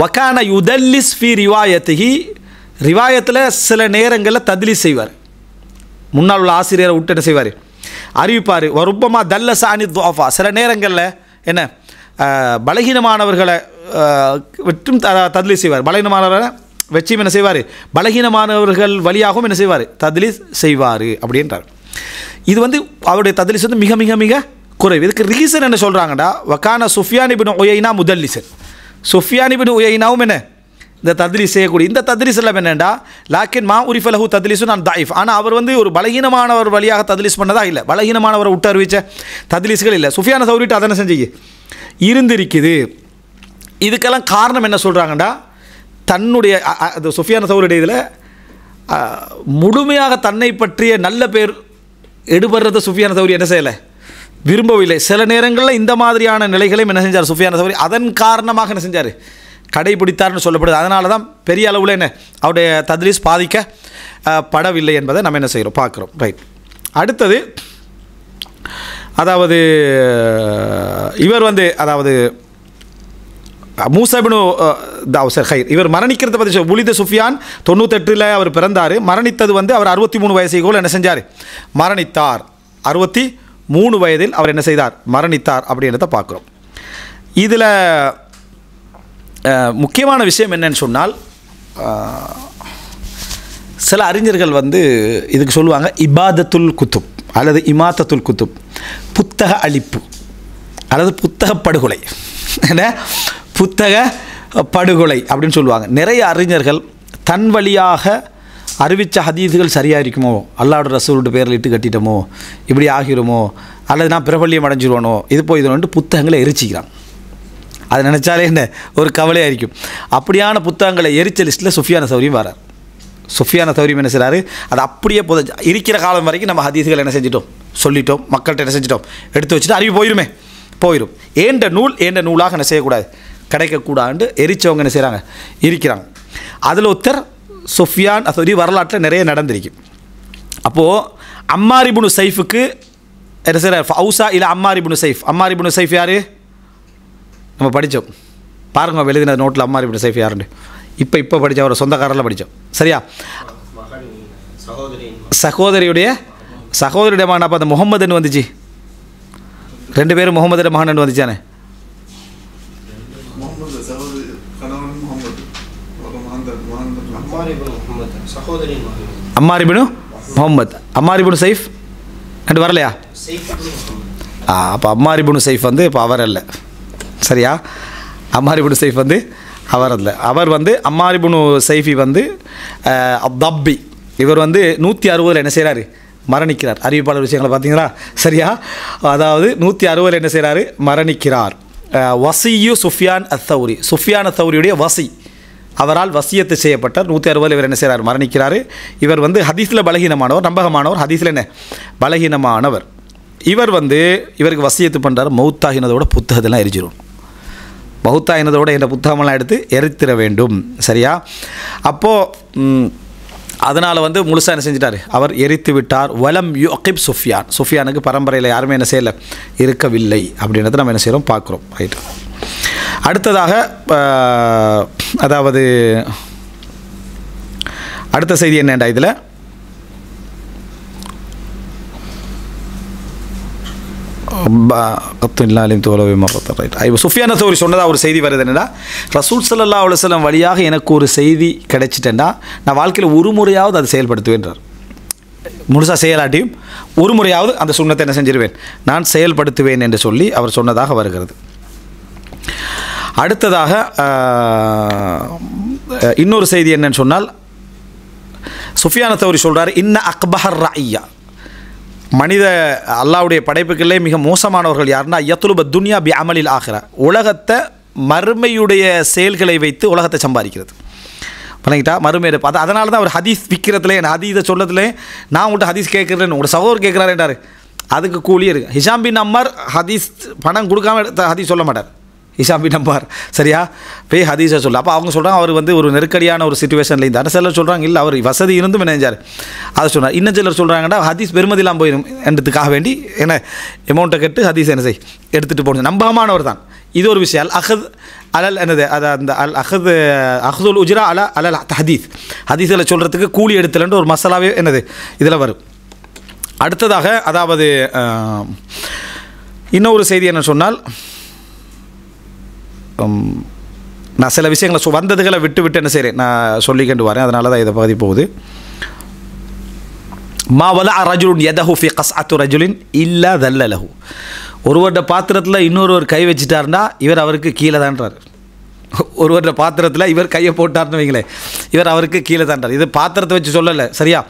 வக்கான யுதல்லிஸ் ஃபி ரிவாயத்திஹி ரிவாயத்தில் சில நேரங்களில் தத்லீஸ் செய்வார். முன்னால் உள்ள ஆசிரியரை விட்டு என்ன செய்வார் அறிவிப்பார். வருப்பமா தல்ல சாணி துஆஃபா சில நேரங்களில் என்ன பலகீனமானவர்களை விட்டும் தத்லீஸ் செய்வார். பலகீனமானவர்களை வச்சும் என்ன செய்வார் பலகீனமானவர்கள் வழியாகவும் என்ன செய்வார் தத்லீஸ் செய்வார் அப்படின்றார். இது வந்து அவருடைய தத்லீஸ் வந்து மிக மிக மிக குறைவு. இதுக்கு ரீசன் என்ன சொல்கிறாங்கடா வக்கான சுஃபியான் இப்னு உயைனா முதல்லிசன் சுஃபியான் இப்னு உயைனாவும் என்ன இந்த தத்லீஸ் செய்யக்கூடிய இந்த தத்லீஸ் எல்லாம் என்னென்னா லாக்கின் மா உரிஃபலஹு தத்லீஸு நான் தாயிஃப். ஆனால் அவர் வந்து ஒரு பலகீனமானவர் வழியாக தத்லீஸ் பண்ணதா இல்லை. பலகீனமானவரை விட்டு அறிவித்த தத்லீஸ்கள் இல்லை. சுஃபியான சௌரிட்டு அதனை செஞ்சு இருந்திருக்குது. இதுக்கெல்லாம் காரணம் என்ன சொல்கிறாங்கடா தன்னுடைய சுஃபியான சௌரியுடைய இதில் முழுமையாக தன்னை பற்றிய நல்ல பேர் எடுபடுறத சுஃபியான சௌரி என்ன செய்யலை விரும்பவில்லை. சில நேரங்களில் இந்த மாதிரியான நிலைகளையும் என்ன செஞ்சார் சுஃபியான சௌரி அதன் காரணமாக என்ன செஞ்சார் கடைபிடித்தார்னு சொல்லப்படுது. அதனால தான் பெரிய அளவில் என்ன அவருடைய தத்லீஸ் பாதிக்கப்படவில்லை என்பதை நம்ம என்ன செய்கிறோம் பார்க்குறோம். ரைட். அடுத்தது அதாவது இவர் வந்து அதாவது மூசபினு தாவசர் ஹைர் இவர் மரணிக்கிறத பற்றி உலித சுஃபியான் 98 அவர் பிறந்தார். மரணித்தது வந்து அவர் 63 வயசுக்குள்ள என்ன செஞ்சார் மரணித்தார். 63 வயதில் அவர் என்ன செய்தார் மரணித்தார் அப்படின்றத பார்க்குறோம். இதில் முக்கியமான விஷயம் என்னன்னு சொன்னால் சில அறிஞர்கள் வந்து இதுக்கு சொல்லுவாங்க இபாதத்துல் குத்துப் அல்லது இமாத்தத்துல் குத்துப் புத்தக அழிப்பு அல்லது புத்தக படுகொலை என்ன புத்தக படுகொலை அப்படின்னு சொல்லுவாங்க. நிறைய அறிஞர்கள் தன் வழியாக அறிவித்த ஹதீஸுகள் சரியாக இருக்குமோ அல்லாஹ்வுடைய ரசூலுடைய பேரில் இட்டு கட்டிட்டோமோ இப்படி ஆகிருமோ அல்லது நான் பிரபல்யம் அடைஞ்சிருவானோ இது போய் இது புத்தகங்களை எரிச்சிக்கிறான். அதை நினச்சாலே என்ன ஒரு கவலையாக இருக்கும். அப்படியான புத்தகங்களை எரிச்ச லிஸ்ட்டில் சுஃபியான சௌரியும் வரார். சுஃபியான சௌரியும் என்ன செய்கிறாரு அது அப்படியே இருக்கிற காலம் வரைக்கும் நம்ம ஹதீஸுகள் என்ன செஞ்சிட்டோம் சொல்லிட்டோம் மக்கள்கிட்ட என்ன செஞ்சிட்டோம் எடுத்து வச்சுட்டு அறிவு போயிடும். ஏண்ட நூலாக என்ன செய்யக்கூடாது கிடைக்கக்கூடாது எரிச்சவங்க என்ன செய்கிறாங்க இருக்கிறாங்க. அதில் ஒருத்தர் சுஃபியான் சௌரி வரலாற்றில் நிறைய நடந்திருக்கு. அப்போது அம்மார் இப்னு சைஃபுக்கு என்ன செய்கிறார் ஃபவுசா இல்லை அம்மார் இப்னு சைஃப். அம்மார் இப்னு சைஃப் யார் நம்ம படித்தோம் பாருங்க எழுதின நோட்டில் அம்மார் இப்னு சைஃப் யாருன்னு இப்போ படித்த அவரை சொந்தக்காரில் படித்தோம் சரியா. சகோதரியுடைய மகன். அப்போ அந்த முகமதுன்னு வந்துச்சு 2 பேரும் முகமது மகன் வந்துச்சானே அம்மார் இப்னு முகமது அம்மார் இப்னு சைஃப் ரெண்டு வரலையா. அப்போ அம்மார் இப்னு சைஃப் வந்து இப்போ அவர் அல்ல சரியா. அம்மார் இப்னு சைஃப் வந்து அவர் அல்ல. அவர் வந்து அம்மார் இப்னு சைஃபி வந்து அப்தப்பி இவர் வந்து 160 என்ன செய்கிறாரு மரணிக்கிறார். அறிவிப்பாளர் விஷயங்களை பார்த்தீங்களா சரியா. அதாவது 160 என்ன செய்கிறாரு மரணிக்கிறார். வசியு சுஃபியான் அத்தௌரி சுஃபியான் அத்தௌரியுடைய வசி அவரால் வசியத்து செய்யப்பட்டார். 160 இவர் என்ன செய்கிறார் மரணிக்கிறார். இவர் வந்து ஹதீஸில் பலகீனமானவர் நம்பகமானவர். ஹதீஸில் என்ன பலகீனமானவர். இவர் வந்து இவருக்கு வசியத்து பண்ணுறாரு, மௌத்தாகினதோட புத்தகத்தெல்லாம் எரிச்சிடும், மௌத்தாகினதோட என்ற புத்தகமெல்லாம் எடுத்து எரித்திட வேண்டும். சரியா? அப்போது அதனால் வந்து முழுசாக என்ன செஞ்சிட்டார், அவர் எரித்து விட்டார். வலம் யுகிப் சுஃபியான், சுஃபியானுக்கு பரம்பரையில் யாருமே என்ன செய்யலை, இருக்கவில்லை அப்படின்றத நம்ம என்ன செய்கிறோம் பார்க்குறோம். ரைட்டு. அடுத்ததாக அதாவது அடுத்த செய்தி என்னண்டா, இதில் சுஃபியான் தௌரி சொன்னதாக ஒரு செய்தி வருது என்னடா, ரசூல் ஸல்லல்லாஹு அலைஹி வஸல்லம் வழியாக எனக்கு ஒரு செய்தி கிடைச்சிட்டேன்னா நான் வாழ்க்கையில் ஒரு முறையாவது அதை செயல்படுத்துவேன்றார். முழுசாக செயலாட்டியும் ஒரு முறையாவது அந்த சுன்னத்தை என்ன செஞ்சிருவேன், நான் செயல்படுத்துவேன் என்று சொல்லி அவர் சொன்னதாக வருகிறது. அடுத்ததாக இன்னொரு செய்தி என்னன்னு சொன்னால், சுஃபியான் தௌரி சொல்கிறார், இன்ன அக்பஹர் ரஐயா, மனித அல்லாஹ்வுடைய படைப்புகளே மிக மோசமானவர்கள் யாருன்னா, யத்லுப துன்யா பி அமலில் ஆகிற, உலகத்தை மறுமையுடைய செயல்களை வைத்து உலகத்தை சம்பாதிக்கிறது. பண்ணிக்கிட்டா மறுமையை பார்த்து, அதனால தான் அவர் ஹதீஸ் விற்கிறதுலே, ஹதீஸை சொல்லதுலே, நான் உங்கள்கிட்ட ஹதீஸ் கேட்குறேன்னு உங்களோட சகோதரர் கேட்குறாருன்றார், அதுக்கு கூலியே இருக்குது. ஹிஷாம் பின் அம்மார் ஹதீஸ் பணம் கொடுக்காம ஹதீஸ் சொல்ல மாட்டார், ஹிஷாம் பின் அம்மார். சரியா? போய் ஹதீஸை சொல்ல. அப்போ அவங்க சொல்கிறாங்க அவர் வந்து ஒரு நெருக்கடியான ஒரு சிச்சுவேஷனில் இருந்தார். சிலர் சொல்கிறாங்க இல்லை அவர் வசதி இருந்தும் என்ன செஞ்சார் அதை சொன்னார். இன்னும் சிலர் சொல்கிறாங்கன்னா ஹதீஸ் பெருமதிலாம் போயிடும் என்றதுக்காக வேண்டி என்ன அமௌண்ட்டை கட்டு ஹதீஸ் என்ன செய் எடுத்துகிட்டு போகணும். நம்பகமானவர் தான். இது ஒரு விஷயம். அல் அஹத் அலல் என்னது, அது அந்த அல் அஹத் அஹதுல் உஜ்ரா அல அலல் ஹதீஸ், ஹதீஸில் சொல்கிறதுக்கு கூலி எடுத்துலன்ற ஒரு மசாலாவே என்னது இதில் வரும். அடுத்ததாக அதாவது இன்னொரு செய்தி என்ன சொன்னால், நான் சில விஷயங்களை வந்ததுகளை விட்டு விட்டு என்ன செய்கிறேன் நான் சொல்லிக்கொண்டு வரேன், அதனால தான் இதை பகுதி போகுது. மா வலா ரஜுலுன் யதஹு ஃபி கஸ்அத்து ரஜுலின் இல்லா தல்லலஹு, ஒருவருடைய பாத்திரத்தில் இன்னொருவர் கை வச்சுட்டாருன்னா இவர் அவருக்கு கீழே தான்றார். ஒருவருடைய பாத்திரத்தில் இவர் கையை போட்டார்னு வைங்களேன், இவர் அவருக்கு கீழே தான்றார். இது பாத்திரத்தை வச்சு சொல்லலை. சரியா?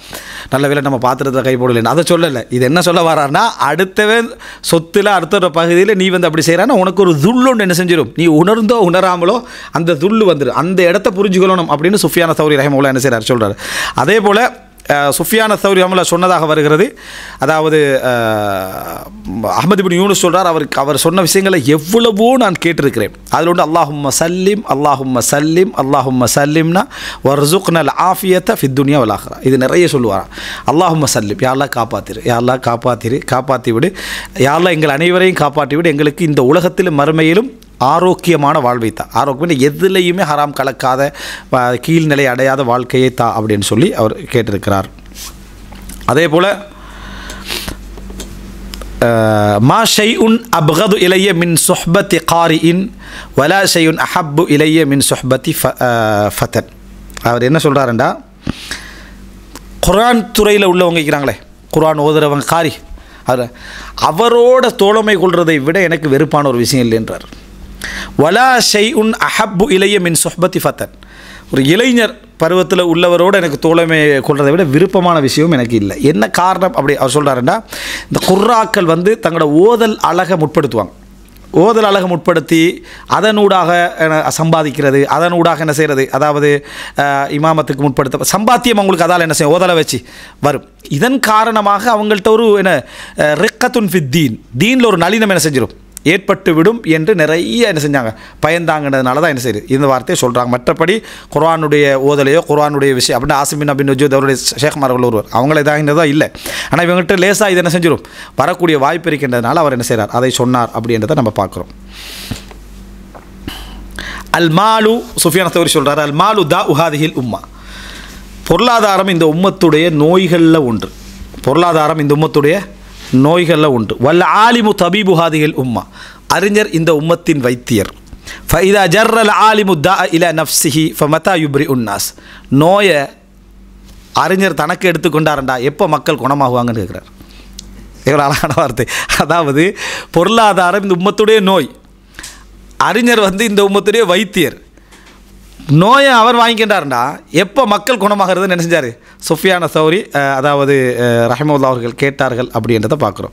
நல்ல வேலை நம்ம பாத்திரத்தில் கை போடலைன்னு அதை சொல்லலை. இது என்ன சொல்ல வரார்னா, அடுத்தவன் சொத்தில் அடுத்த பகுதியில் நீ வந்து அப்படி செய்கிறான்னா உனக்கு ஒரு துள்ளொன்று என்ன செஞ்சிடும், நீ உணர்ந்தோ உணராமலோ அந்த துள்ளு வந்துடும், அந்த இடத்த புரிஞ்சுக்கணும் அப்படின்னு சுஃபியான் தௌரி ரஹிமஹுல்லாஹ் என்ன செய்கிறார் சொல்கிறார். அதே போல் சுஃபியான் தௌரி ரஹிமஹுல்லாஹ் சொன்னதாக வருகிறது. அதாவது அஹ்மத் இப்னு யூனுஸ் சொல்கிறார், அவர் சொன்ன விஷயங்களை எவ்வளவோ நான் கேட்டிருக்கிறேன். அதில் ஒன்று அல்லாஹும்ம சல்லிம் அல்லாஹும்ம சல்லிம் அல்லாஹும்ம சல்லிம்னா வர்ஸுக்னல் ஆஃபியத்த ஃபித் துன்யா வல் ஆখিরা. இது நிறைய சொல்லுவார். அல்லாஹும்ம சல்லிம், யா அல்லாஹ் காப்பாத்திரு, யா அல்லாஹ் காப்பாத்திரு, காப்பாற்றி விடு, யா அல்லாஹ் எங்கள் அனைவரையும் காப்பாற்றி விடு, எங்களுக்கு இந்த உலகத்திலும் மறுமையிலும் ஆரோக்கியமான வாழ்வை தா, ஆரோக்கியம் எதுலேயுமே ஹராம் கலக்காத கீழ்நிலை அடையாத வாழ்க்கையை தா அப்படின்னு சொல்லி அவர் கேட்டிருக்கிறார். அதே போல் மா ஷைஉன் அப்கது இலைய மின் சுஹ்பத்தி காரிஇன் வலா ஷைஉன் அஹப்பு இலைய மின் சுஹ்பத்தி ஃபதன். அவர் என்ன சொல்கிறாருண்டா, குர்ஆன் துறையில் உள்ளவங்க இருக்கிறாங்களே, குர்ஆன் ஓதுறவங்க காரி, அவரோட தோழமை கொள்வதை விட எனக்கு வெறுப்பான ஒரு விஷயம் இல்லைன்றார். வலா ஷைஉன் அஹப்பு இலைய மின் சுஹ்பத்தி ஃபதன், ஒரு இளைஞர் பருவத்தில் உள்ளவரோடு எனக்கு தோழமை கொள்றதை விட விருப்பமான விஷயமும் எனக்கு இல்லை. என்ன காரணம் அப்படி அவர் சொல்கிறாருன்னா, இந்த குர்ராக்கள் வந்து தங்களோட ஓதல் அழகை முற்படுத்துவாங்க, ஓதல் அழகை முற்படுத்தி அதனூடாக சம்பாதிக்கிறது, அதனூடாக என்ன செய்கிறது, அதாவது இமாமத்துக்கு முற்படுத்த சம்பாத்தியம் அவங்களுக்கு அதால் என்ன செய்யும் ஓதலை வச்சு வரும். இதன் காரணமாக அவங்கள்ட்ட ஒரு என்ன ரிக்கத்துன் ஃபித் தீன், தீனில் ஒரு நளினம் என்ன செஞ்சிடும் ஏற்பட்டு விடும் என்று நிறைய என்ன செஞ்சாங்க பயந்தாங்கன்றதுனால தான் என்ன செய்யுது இந்த வார்த்தையை சொல்கிறாங்க. மற்றபடி குர்ஆனுடைய ஓதலையோ குர்ஆனுடைய விஷயம் அப்படின்னு ஆசிமின் அபின் நஜூத் அவருடைய ஷேக்மார்கள் ஒருவர் அவங்கள இதாகின்றதோ இல்லை, ஆனால் இவங்ககிட்ட லேசாக இது என்ன செஞ்சிடும் வரக்கூடிய வாய்ப்பு இருக்கின்றதுனால அவர் என்ன செய்கிறார் அதை சொன்னார் அப்படின்றத நம்ம பார்க்குறோம். அல் மாலு, சுஃபியான் தௌரி சொல்கிறார், அல் மாலு தா உஹாதிஹில் உம்மா, பொருளாதாரம் இந்த உம்மத்துடைய நோய்களில் ஒன்று, பொருளாதாரம் இந்த உம்மத்துடைய நோய்களில் உண்டு. வல்ல ஆலிமு தபீபு ஹாதிஹில் உம்மா, அறிஞர் இந்த உம்மத்தின் வைத்தியர். ஃபைதா ஜர்ரல் ஆலிமு தா இலா நஃப்ஸிஹி ஃபமதா யுப்ரி உன்னாஸ், நோயை அறிஞர் தனக்கு எடுத்துக்கொண்டாரண்டா எப்போ மக்கள் குணமாகுவாங்கன்னு கேட்குறார். எவ்வளோ அழகான வார்த்தை. அதாவது பொருளாதாரம் இந்த உம்மத்துடைய நோய், அறிஞர் வந்து இந்த உம்மத்துடைய வைத்தியர், நோயை அவர் வாங்கிக்கின்றார்டா எப்போ மக்கள் குணமாகிறதுன்னு என்ன செஞ்சார் சுஃபியான் தௌரி அதாவது ரஹிமஹுல்லாஹ் அவர்கள் கேட்டார்கள் அப்படின்றத பார்க்குறோம்.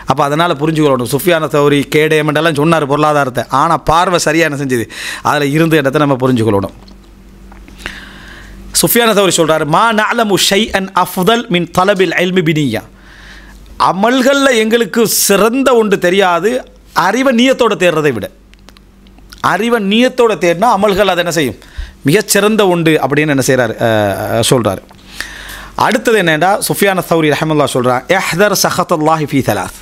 அப்போ அதனால் புரிஞ்சுக்கணும், சுஃபியான் தௌரி கேடேமெண்டெல்லாம் சொன்னார் பொருளாதாரத்தை, ஆனால் பார்வை சரியாக என்ன செஞ்சது அதில் இருந்து இடத்தை நம்ம புரிஞ்சுக்கொள்ளணும். சுஃபியான் தௌரி சொல்கிறார், மா நஅலமு ஷைஅன் அஃதல் மின் தலபில் இல்மி பினியா, அமல்களில் எங்களுக்கு சிறந்த ஒன்று தெரியாது, அறிவை நீயத்தோடு தேடுறதை விட. அறிவை நீயத்தோடு தேடினா அமல்கள் அதை என்ன செய்யும், மிகச்சிறந்த உண்டு அப்படின்னு என்ன செய்கிறார் சொல்கிறார். அடுத்தது என்னென்னா, சுஃபியான் தௌரி ரஹ்மத்துல்லாஹி சொல்கிறான், எஹ்தர் சஹத்துல்லாஹி ஃபீ தலாத்,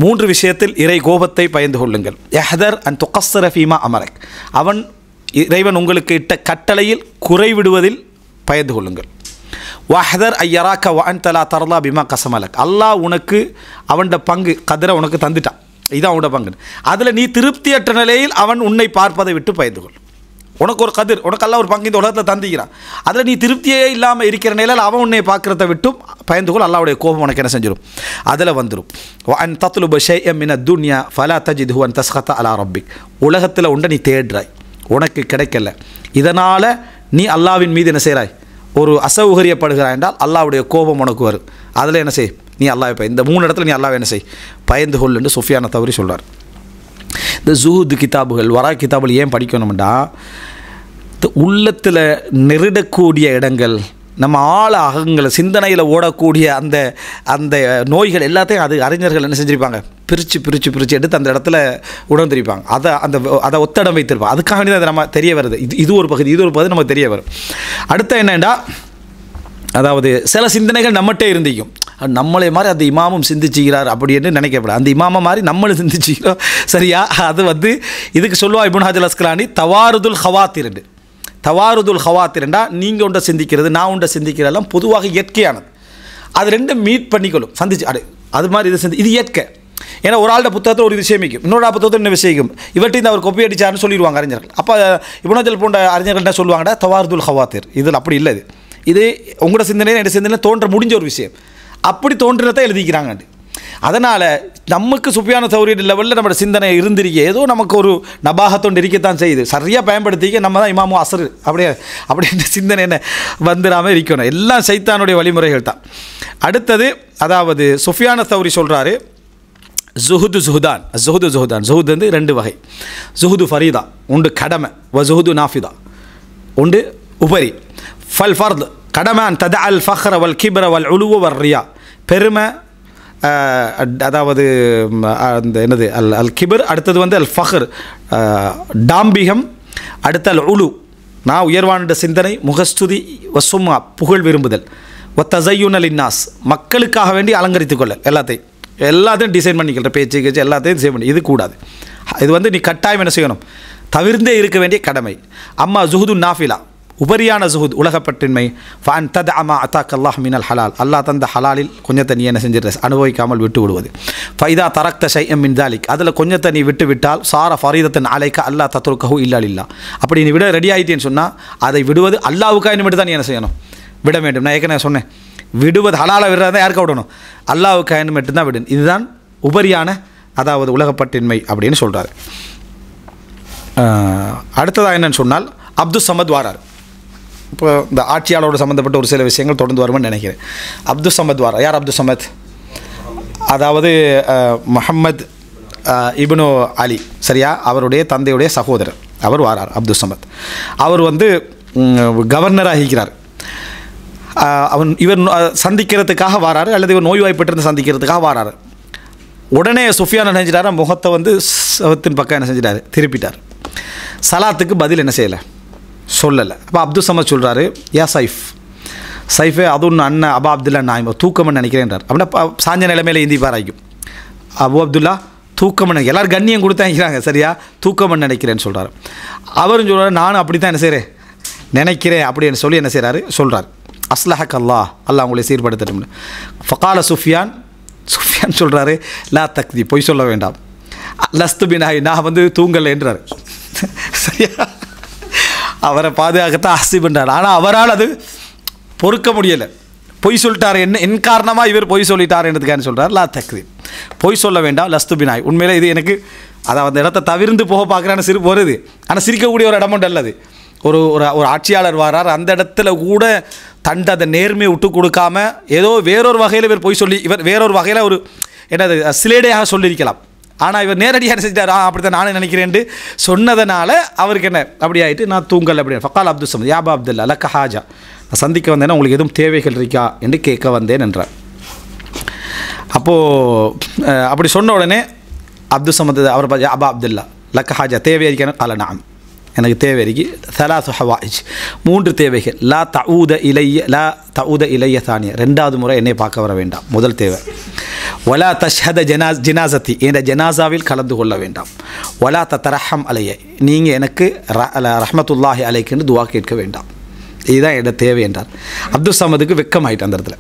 3 விஷயத்தில் இறை கோபத்தை பயந்து கொள்ளுங்கள். எஹ்தர் அன் துகஸ்ஸர ஃபீமா அமரக், இறைவன் உங்களுக்கு இட்ட கட்டளையில் குறைவிடுவதில் பயந்து கொள்ளுங்கள். வஹ்தர் ஐயராக்க வஅன்த லா தர்லா பிமா கஸமலக், அல்லாஹ் உனக்கு அவனோட பங்கு கதிரை உனக்கு தந்துட்டான், இதுதான் அவனோட பங்கு, அதில் நீ திருப்தியற்ற நிலையில் அவன் உன்னை பார்ப்பதை விட்டு பயந்து கொள். உனக்கு ஒரு கதிர், உனக்கு எல்லாம் ஒரு பங்கு இந்த உலகத்தில் தந்திக்கிறான், அதில் நீ திருப்தியே இல்லாமல் இருக்கிற நிலையில் அவன் உன்னை பார்க்குறத விட்டும் பயந்துகொள், அல்லாஹ்வுடைய கோபம் உனக்கு என்ன செஞ்சிடும், அதில் வந்துடும். அன் தத்லுப ஷைஅன் மின துன்யா ஃபலா தஜிதுஹு அன் தஸ்கத அலா ரப்பிக், உலகத்தில் உண்டை நீ தேடுறாய், உனக்கு கிடைக்கல, இதனால் நீ அல்லாஹ்வின் மீது என்ன செய்கிறாய், ஒரு அசௌகரியப்படுகிறாய் என்றால் அல்லாஹ்வுடைய கோபம் உனக்கு வரும், அதில் என்ன செய், நீ அல்லாஹ் இந்த 3 இடத்துல நீ அல்லாஹ் என்ன செய், பயந்து கொள் என்று சுஃபியான தௌரி சொல்கிறார். இந்த ஜுஹூத் கிதாபுகள், வரா கிதாபுகள் ஏன் படிக்கணும்டா, உள்ளத்தில் நெருடக்கூடிய இடங்கள், நம்ம ஆழ அகங்களை சிந்தனையில் ஓடக்கூடிய அந்த அந்த நோய்கள் எல்லாத்தையும் அது அறிஞர்கள் என்ன செஞ்சுருப்பாங்க, பிரித்து எடுத்து அந்த இடத்துல உணர்ந்திருப்பாங்க, அதை ஒத்தடம் வைத்திருப்பாங்க. அதுக்காக வேண்டி அது நம்ம தெரிய வருது, இது ஒரு பகுதி நமக்கு தெரிய வரும். அடுத்த என்னென்னா, அதாவது சில சிந்தனைகள் நம்மகிட்டே இருந்திக்கும், நம்மளே மாதிரி அந்த இமாமும் சிந்திச்சுக்கிறார் அப்படின்னு நினைக்கப்படாது, அந்த இமாமை மாதிரி நம்மளும் சிந்திச்சுக்கிறோம், சரியா? அது இதுக்கு சொல்லுவா இப்னு ஹஜர் அஸ்கலானி தவாருதுல் ஹவாத்திர். தவாருதுல் ஹவாத்திர்ண்டா நீங்கள் உண்டை சிந்திக்கிறது நான் உண்டை சிந்திக்கிறதெல்லாம் பொதுவாக இயற்கையானது, அது ரெண்டும் மீட் பண்ணிக்கொள்ளும், சந்திச்சு அது மாதிரி இது இயற்கை. ஏன்னா ஒரு ஆள்கிட்ட புத்தகத்தில் ஒரு விஷயம் வைக்கும், இன்னொரு புத்தகத்தில் என்ன விஷயம் இவர்கிட்ட அவர் கொப்பி அடிச்சாருன்னு சொல்லிடுவாங்க அறிஞர்கள். அப்போ இப்னு ஹஜர் போன்ற அறிஞர்கள் என்ன சொல்லுவாங்கடா, தவாருதுல் ஹவாத்திர், இதில் அப்படி இல்லை, இது உங்களோட சிந்தனை என்னோட சிந்தனை தோன்ற முடிஞ்ச ஒரு விஷயம், அப்படி தோன்றினதை எழுதிக்கிறாங்க. அதனால் நமக்கு சுஃபியான தௌரி லெவலில் நம்ம சிந்தனை இருந்திருக்க, ஏதோ நமக்கு ஒரு நபாகத்தொண்டு இருக்கத்தான் செய்யுது, சரியாக பயன்படுத்திக்க நம்ம தான் இமாமு அசரு அப்படின்ற சிந்தனை என்ன வந்துடாமல் இருக்கணும், எல்லாம் சைத்தானுடைய வழிமுறைகள் தான். அடுத்தது, அதாவது சுஃபியான தௌரி சொல்கிறாரு, ஜுஹுது ஜுஹுதான், ஜுஹுது வந்து 2 வகை, ஜுஹுது ஃபரீதா உண்டு கடமை, ஜுஹுது நாஃபிதா உண்டு உபரி. ஃபல் ஃபர்த் கடமை, அன் தத அல் ஃபஹ்ர வல் கிப்ர வல் உலுவ வல் ரியா, பெருமை, அதாவது அந்த என்னது அல் கிபர், அடுத்தது வந்து அல் ஃபஹர் டாம்பிகம், அடுத்த அல் உலு நான் உயர்வான சிந்தனை, முகஸ்துதி, வசும்மா புகழ் விரும்புதல், ஒத்தசையுன் அல் இன்னாஸ் மக்களுக்காக வேண்டி அலங்கரித்து கொள்ளல், எல்லாத்தையும் டிசைன் பண்ணிக்கிற பேச்சு எல்லாத்தையும் டிசைன் பண்ணி, இது கூடாது, இது நீ கட்டாயம் என்ன செய்யணும், தவிர்ந்தே இருக்க வேண்டிய கடமை. அம்மா ஜுஹுது நாஃபிலா உபரியான ஜுஹுத் உலகப்பட்டின்மை, ஃபன் தத் அமா அத்தாக் அல்லாஹ் மினல் ஹலால், அல்லாஹ் தந்த ஹலாலில் கொஞ்சத்தை நீ என்ன செஞ்சிட அனுபவிக்காமல் விட்டு விடுவது. ஃபைதா தரக்த ஷைஅம் மின் தாலிக், அதில் கொஞ்சத்தை நீ விட்டு விட்டால் சார ஃபரீதத்தன் அலைக்க அல்லாஹ் தத்ருக்கஹு இல்லா லில்லாஹ், அப்படி நீ விட ரெடி ஆகிட்டேன்னு சொன்னால் அதை விடுவது அல்லாஹ்வுக்காக மட்டும் தான் நீ என்ன செய்யணும், விட வேண்டும். நான் ஏற்கனவே சொன்னேன், விடுவது ஹலாலை விடுறத யாருக்க விடணும், அல்லாஹ்வுக்காக மட்டும்தான் விடணும், இதுதான் உபரியான அதாவது உலகப்பட்டின்மை அப்படின்னு சொல்கிறார். அடுத்ததாக என்னன்னு சொன்னால், அப்துல் சமத் வாரார். இப்போ இந்த ஆட்சியாளரோடு சம்மந்தப்பட்ட ஒரு சில விஷயங்கள் தொடர்ந்து வரும்னு நினைக்கிறேன். அப்துல் சமத் வாரார். யார் அப்துல் சமத்? அதாவது முஹம்மத் இப்னு அலி, சரியா, அவருடைய தந்தையுடைய சகோதரர், அவர் வாரார் அப்துல் சமத். அவர் கவர்னராக இருக்கிறார். இவர் சந்திக்கிறதுக்காக வாராரு, அல்லது இவர் நோய்வாய்ப்பட்டிருந்து சந்திக்கிறதுக்காக வாராரு. உடனே சுஃபியான் என்ன செஞ்சிட்டாரு, முகத்தை சவத்தின் பக்கம் என்ன செஞ்சிட்டாரு, திருப்பிட்டார். சலாத்துக்கு பதில் என்ன செய்யலை, சொல்லலை. அப்போ அப்துல் சமத் சொல்கிறாரு, யா சைஃபே அதுன்னு அண்ணன் அபா அப்துல்லா நான் தூக்கம்னு நினைக்கிறேன்றார். அப்படின்னா சாஞ்ச நிலைமையில் இந்தி பாராய்க்கும், அபு அப்துல்லா தூக்கம்னு எல்லோரும் கண்ணியம் கொடுத்தாங்கிறாங்க, சரியா, தூக்கம்னு நினைக்கிறேன்னு சொல்கிறார். அவரும் சொல்கிறார், நானும் அப்படி தான் என்ன செய்கிறேன் நினைக்கிறேன் அப்படின்னு சொல்லி என்ன செய்கிறாரு சொல்கிறார். அஸ்லஹக் அல்லாஹ் உங்களை சீர்படுத்தட்டும்னு. ஃபகால சுஃபியான் சொல்கிறாரு, லா தக்தி பொய் சொல்ல வேண்டாம், லஸ்து பினாய் நான் தூங்கலை என்றார், சரியா, அவரை பாதுகாக்கத்தான் ஆசை பண்ணுறார். ஆனால் அவரால் அது பொறுக்க முடியலை, பொய் சொல்லிட்டார், என் காரணமாக இவர் பொய் சொல்லிட்டார் என்றதுக்கான சொல்கிறார். லா தக்தி பொய் சொல்ல வேண்டாம், லஸ்து பினாய் உண்மையிலே இது எனக்கு அதாவது அந்த இடத்த தவிர்ந்து போக பார்க்குறான்னு சிரிப்பு வருது, ஆனால் சிரிக்கக்கூடிய ஒரு இடமும் அல்லது. ஒரு ஒரு ஆட்சியாளர் வாரார், அந்த இடத்துல கூட தண்டை அந்த நேர்மையை விட்டு கொடுக்காம ஏதோ வேறொரு வகையில் இவர் பொய் சொல்லி, இவர் வேறொரு வகையில் ஒரு என்னது சிலேடையாக சொல்லியிருக்கலாம், ஆனால் இவர் நேரடியாக செஞ்சார், அப்படி தான் நானே நினைக்கிறேன்ட்டு சொன்னதுனால அவருக்கு என்ன அப்படி ஆகிட்டு, நான் தூங்கல் அப்படின்னு. ஃபக்கால் அப்துல் சமத் யாபா அப்துல்லா லக்க ஹாஜா, நான் சந்திக்க வந்தேன்னா உங்களுக்கு எதுவும் தேவைகள் இருக்கா என்று கேட்க வந்தேன் என்றார். அப்போது அப்படி சொன்ன உடனே அப்துல் சமத் அவர் அபா அப்துல்லா லக்க ஹாஜா தேவை இருக்கான கால நாம் எனக்கு தேவை இருக்கு சலாசு ஹவாயிஜ் 3 தேவைகள் லா தஊத இலைய தானிய 2வது முறை என்னை பார்க்க வர வேண்டாம் முதல் தேவை வலா தஷ்ஹத ஜனாசத்தி என்ற ஜனாசாவில் கலந்து கொள்ள வேண்டாம் வலா தரஹம் அலைய நீங்கள் எனக்கு ரஹ்மத்துல்லாஹி அலைக்குன்னு துவா கேட்க வேண்டாம் இதுதான் என்னோட தேவை என்றார் அப்துல் சமதுக்கு வெட்கமாயிட்டு அந்த இடத்துல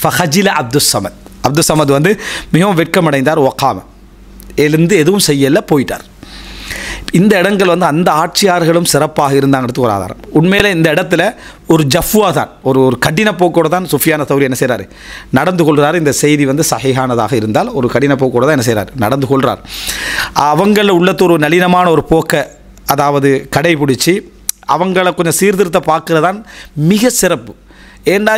ஃபஹஜில அப்துல் சமத் வந்து மிகவும் வெட்கமடைந்தார் ஒக்காம எழுந்து எதுவும் செய்யலை போயிட்டார் இந்த இடங்கள் வந்து அந்த ஆட்சியாளர்களும் சிறப்பாக இருந்தாங்கிறது ஒரு ஆதாரம் உண்மையில் இந்த இடத்துல ஒரு ஜஃப்வா தான் ஒரு கடின போக்கோடு தான் சுஃபியான தௌரி என்ன செய்கிறாரு நடந்து கொள்கிறார் இந்த செய்தி வந்து சஹீஹானதாக இருந்தால் ஒரு கடின போக்கோடு தான் என்ன செய்கிறார் நடந்து கொள்கிறார் அவங்கள உள்ளத்து ஒரு நளினமான ஒரு போக்கை அதாவது கடைபிடிச்சி அவங்கள கொஞ்சம் சீர்திருத்த பார்க்குறது தான் மிக சிறப்பு ஏண்டா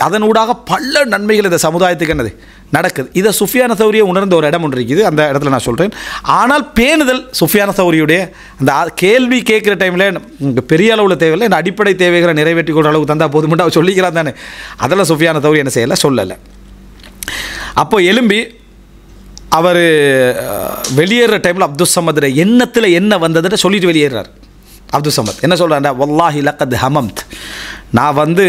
அதனூடாக பல நன்மைகள் இந்த சமுதாயத்துக்கு என்னது நடக்குது இதை சுஃபியான தௌரியை உணர்ந்த ஒரு இடம் ஒன்று இருக்குது அந்த இடத்துல நான் சொல்கிறேன் ஆனால் பேணுதல் சுஃபியான தௌரியுடைய அந்த கேள்வி கேட்குற டைமில் பெரிய அளவில் தேவையில்லை இந்த அடிப்படை தேவைகளை நிறைவேற்றி கொள்கிற அளவுக்கு தந்தால் போதுமென்று அவர் சொல்லிக்கிறான் தானே அதில் சுஃபியான தௌரி என்ன செய்யலை சொல்லலை அப்போ எலும்பி அவர் வெளியேற டைமில் அப்துல் சமத் எண்ணத்தில் என்ன வந்ததுன்னு சொல்லிட்டு வெளியேறார் அப்துல் சமத் என்ன சொல்கிறாண்டா வல்லாஹி லக்கத் ஹமம்த் நான் வந்து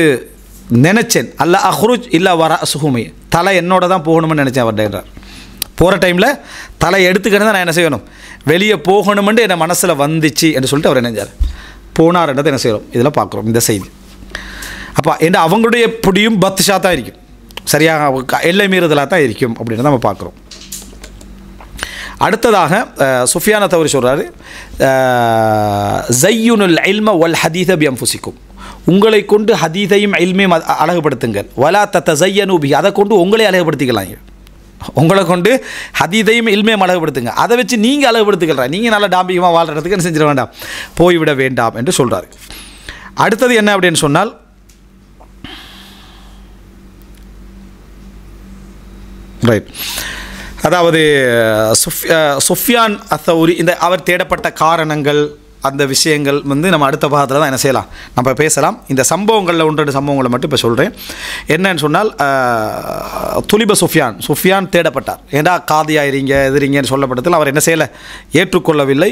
நினச்சேன் அல்ல அஹ்ருஜ் இல்லை வர சுகுமி தலை என்னோட தான் போகணும்னு நினச்சேன் அவர்கிட்ட போகிற டைமில் தலை எடுத்துக்கிட்டு தான் நான் என்ன செய்யணும் வெளியே போகணுமென்று என் மனசில் வந்துச்சு என்று சொல்லிட்டு அவர் நினைஞ்சார் போனார்ன்றதை என்ன செய்கிறோம் இதில் பார்க்குறோம் இந்த செய்தி அப்போ என்ன அவங்களுடைய பிடியும் பத்ஷா தான் இருக்கும் சரியாக எல்லை மீறுதலாக தான் இருக்கும் அப்படின்னு நம்ம பார்க்குறோம் அடுத்ததாக சுஃபியான தௌரி சொல்கிறாரு ஜய்யுனுல் இல்ம வல் ஹதீஸ பி அன்ஃபுசிக்கும் உங்களை கொண்டு ஹதீஸையும் இல்மையும் அழகுபடுத்துங்கள் வலா தத்தஸய்யனு பி அதை கொண்டு உங்களே அழகுபடுத்திக்கலாம் உங்களை கொண்டு ஹதீஸையும் இல்மையும் அழகுபடுத்துங்க அதை வச்சு நீங்கள் அழகுபடுத்திக்கிறா நீங்கள் நல்லா டாம்பிகமாக வாழ்கிறதுக்கு என்ன செஞ்சிட வேண்டாம் போய்விட வேண்டாம் என்று சொல்கிறார் அடுத்தது என்ன அப்படின்னு சொன்னால் ரைட் அதாவது சுஃபியான் அத்தௌரி இந்த அவர் தேடப்பட்ட காரணங்கள் அந்த விஷயங்கள் வந்து நம்ம அடுத்த பாகத்தில் தான் என்ன செய்யலாம் நம்ம பேசலாம் இந்த சம்பவங்களில் 1-2 சம்பவங்களை மட்டும் இப்போ சொல்கிறேன் என்னன்னு சொன்னால் துலிப சுஃபியான் தேடப்பட்டார் ஏண்டா காதியாயிருங்க எதிரிங்கன்னு சொல்லப்பட்டதில் அவர் என்ன செய்யலை ஏற்றுக்கொள்ளவில்லை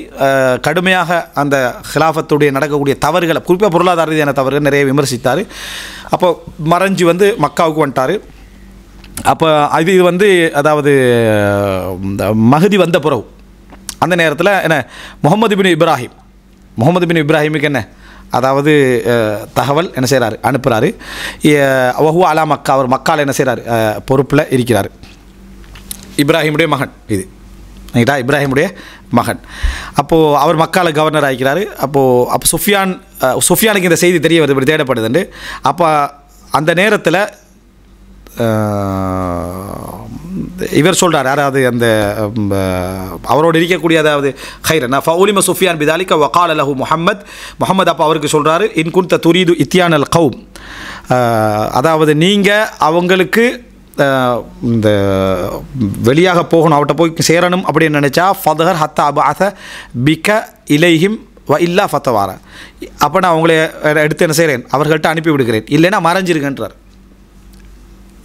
கடுமையாக அந்த ஹிலாஃபத்துடைய நடக்கக்கூடிய தவறுகளை குறிப்பாக பொருளாதார ரீதியான தவறுகள் நிறைய விமர்சித்தார் அப்போ மறைஞ்சு வந்து மக்காவுக்கு வந்துட்டார் அப்போ இது வந்து அதாவது மஹதி வந்த பிறகு அந்த நேரத்தில் என்ன முகமது பின் இப்ராஹிமுக்கு என்ன அதாவது தகவல் என்ன செய்கிறாரு அனுப்புகிறாரு வஹு அலா மக்கா அவர் மக்கால் என்ன செய்கிறார் பொறுப்பில் இருக்கிறார் இப்ராஹிமுடைய மகன் இது ரைட்டா இப்ராஹிமுடைய மகன் அப்போது அவர் மக்கால கவர்னர் ஆகிக்கிறாரு அப்போ சுஃபியானுக்கு இந்த செய்தி தெரிய வருது இப்படி தேடப்படுதுண்டு அப்போ அந்த நேரத்தில் இவர் சொல்கிறார் யாராவது அந்த அவரோடு இருக்கக்கூடிய அதாவது ஹைரன் ஃபவுலிம சுஃபியான் பிதாலிக்க வகால லஹு முஹம்மத் அப்போ அவருக்கு சொல்கிறாரு இன் குன்த துரீது இத்தியான் அல் கௌம் அதாவது நீங்கள் அவங்களுக்கு இந்த வெளியாக போகணும் அவட்ட போய் சேரணும் அப்படின்னு நினச்சா ஃபதஹர் ஹத்தா அபாத பிக இலைஹிம் வ இல்லா ஃபத்தவார அப்போ நான் அவங்கள எடுத்து என்ன செய்கிறேன் அவர்கள்ட்ட அனுப்பி விடுகிறேன் இல்லைன்னா மறைஞ்சிருங்கன்றார்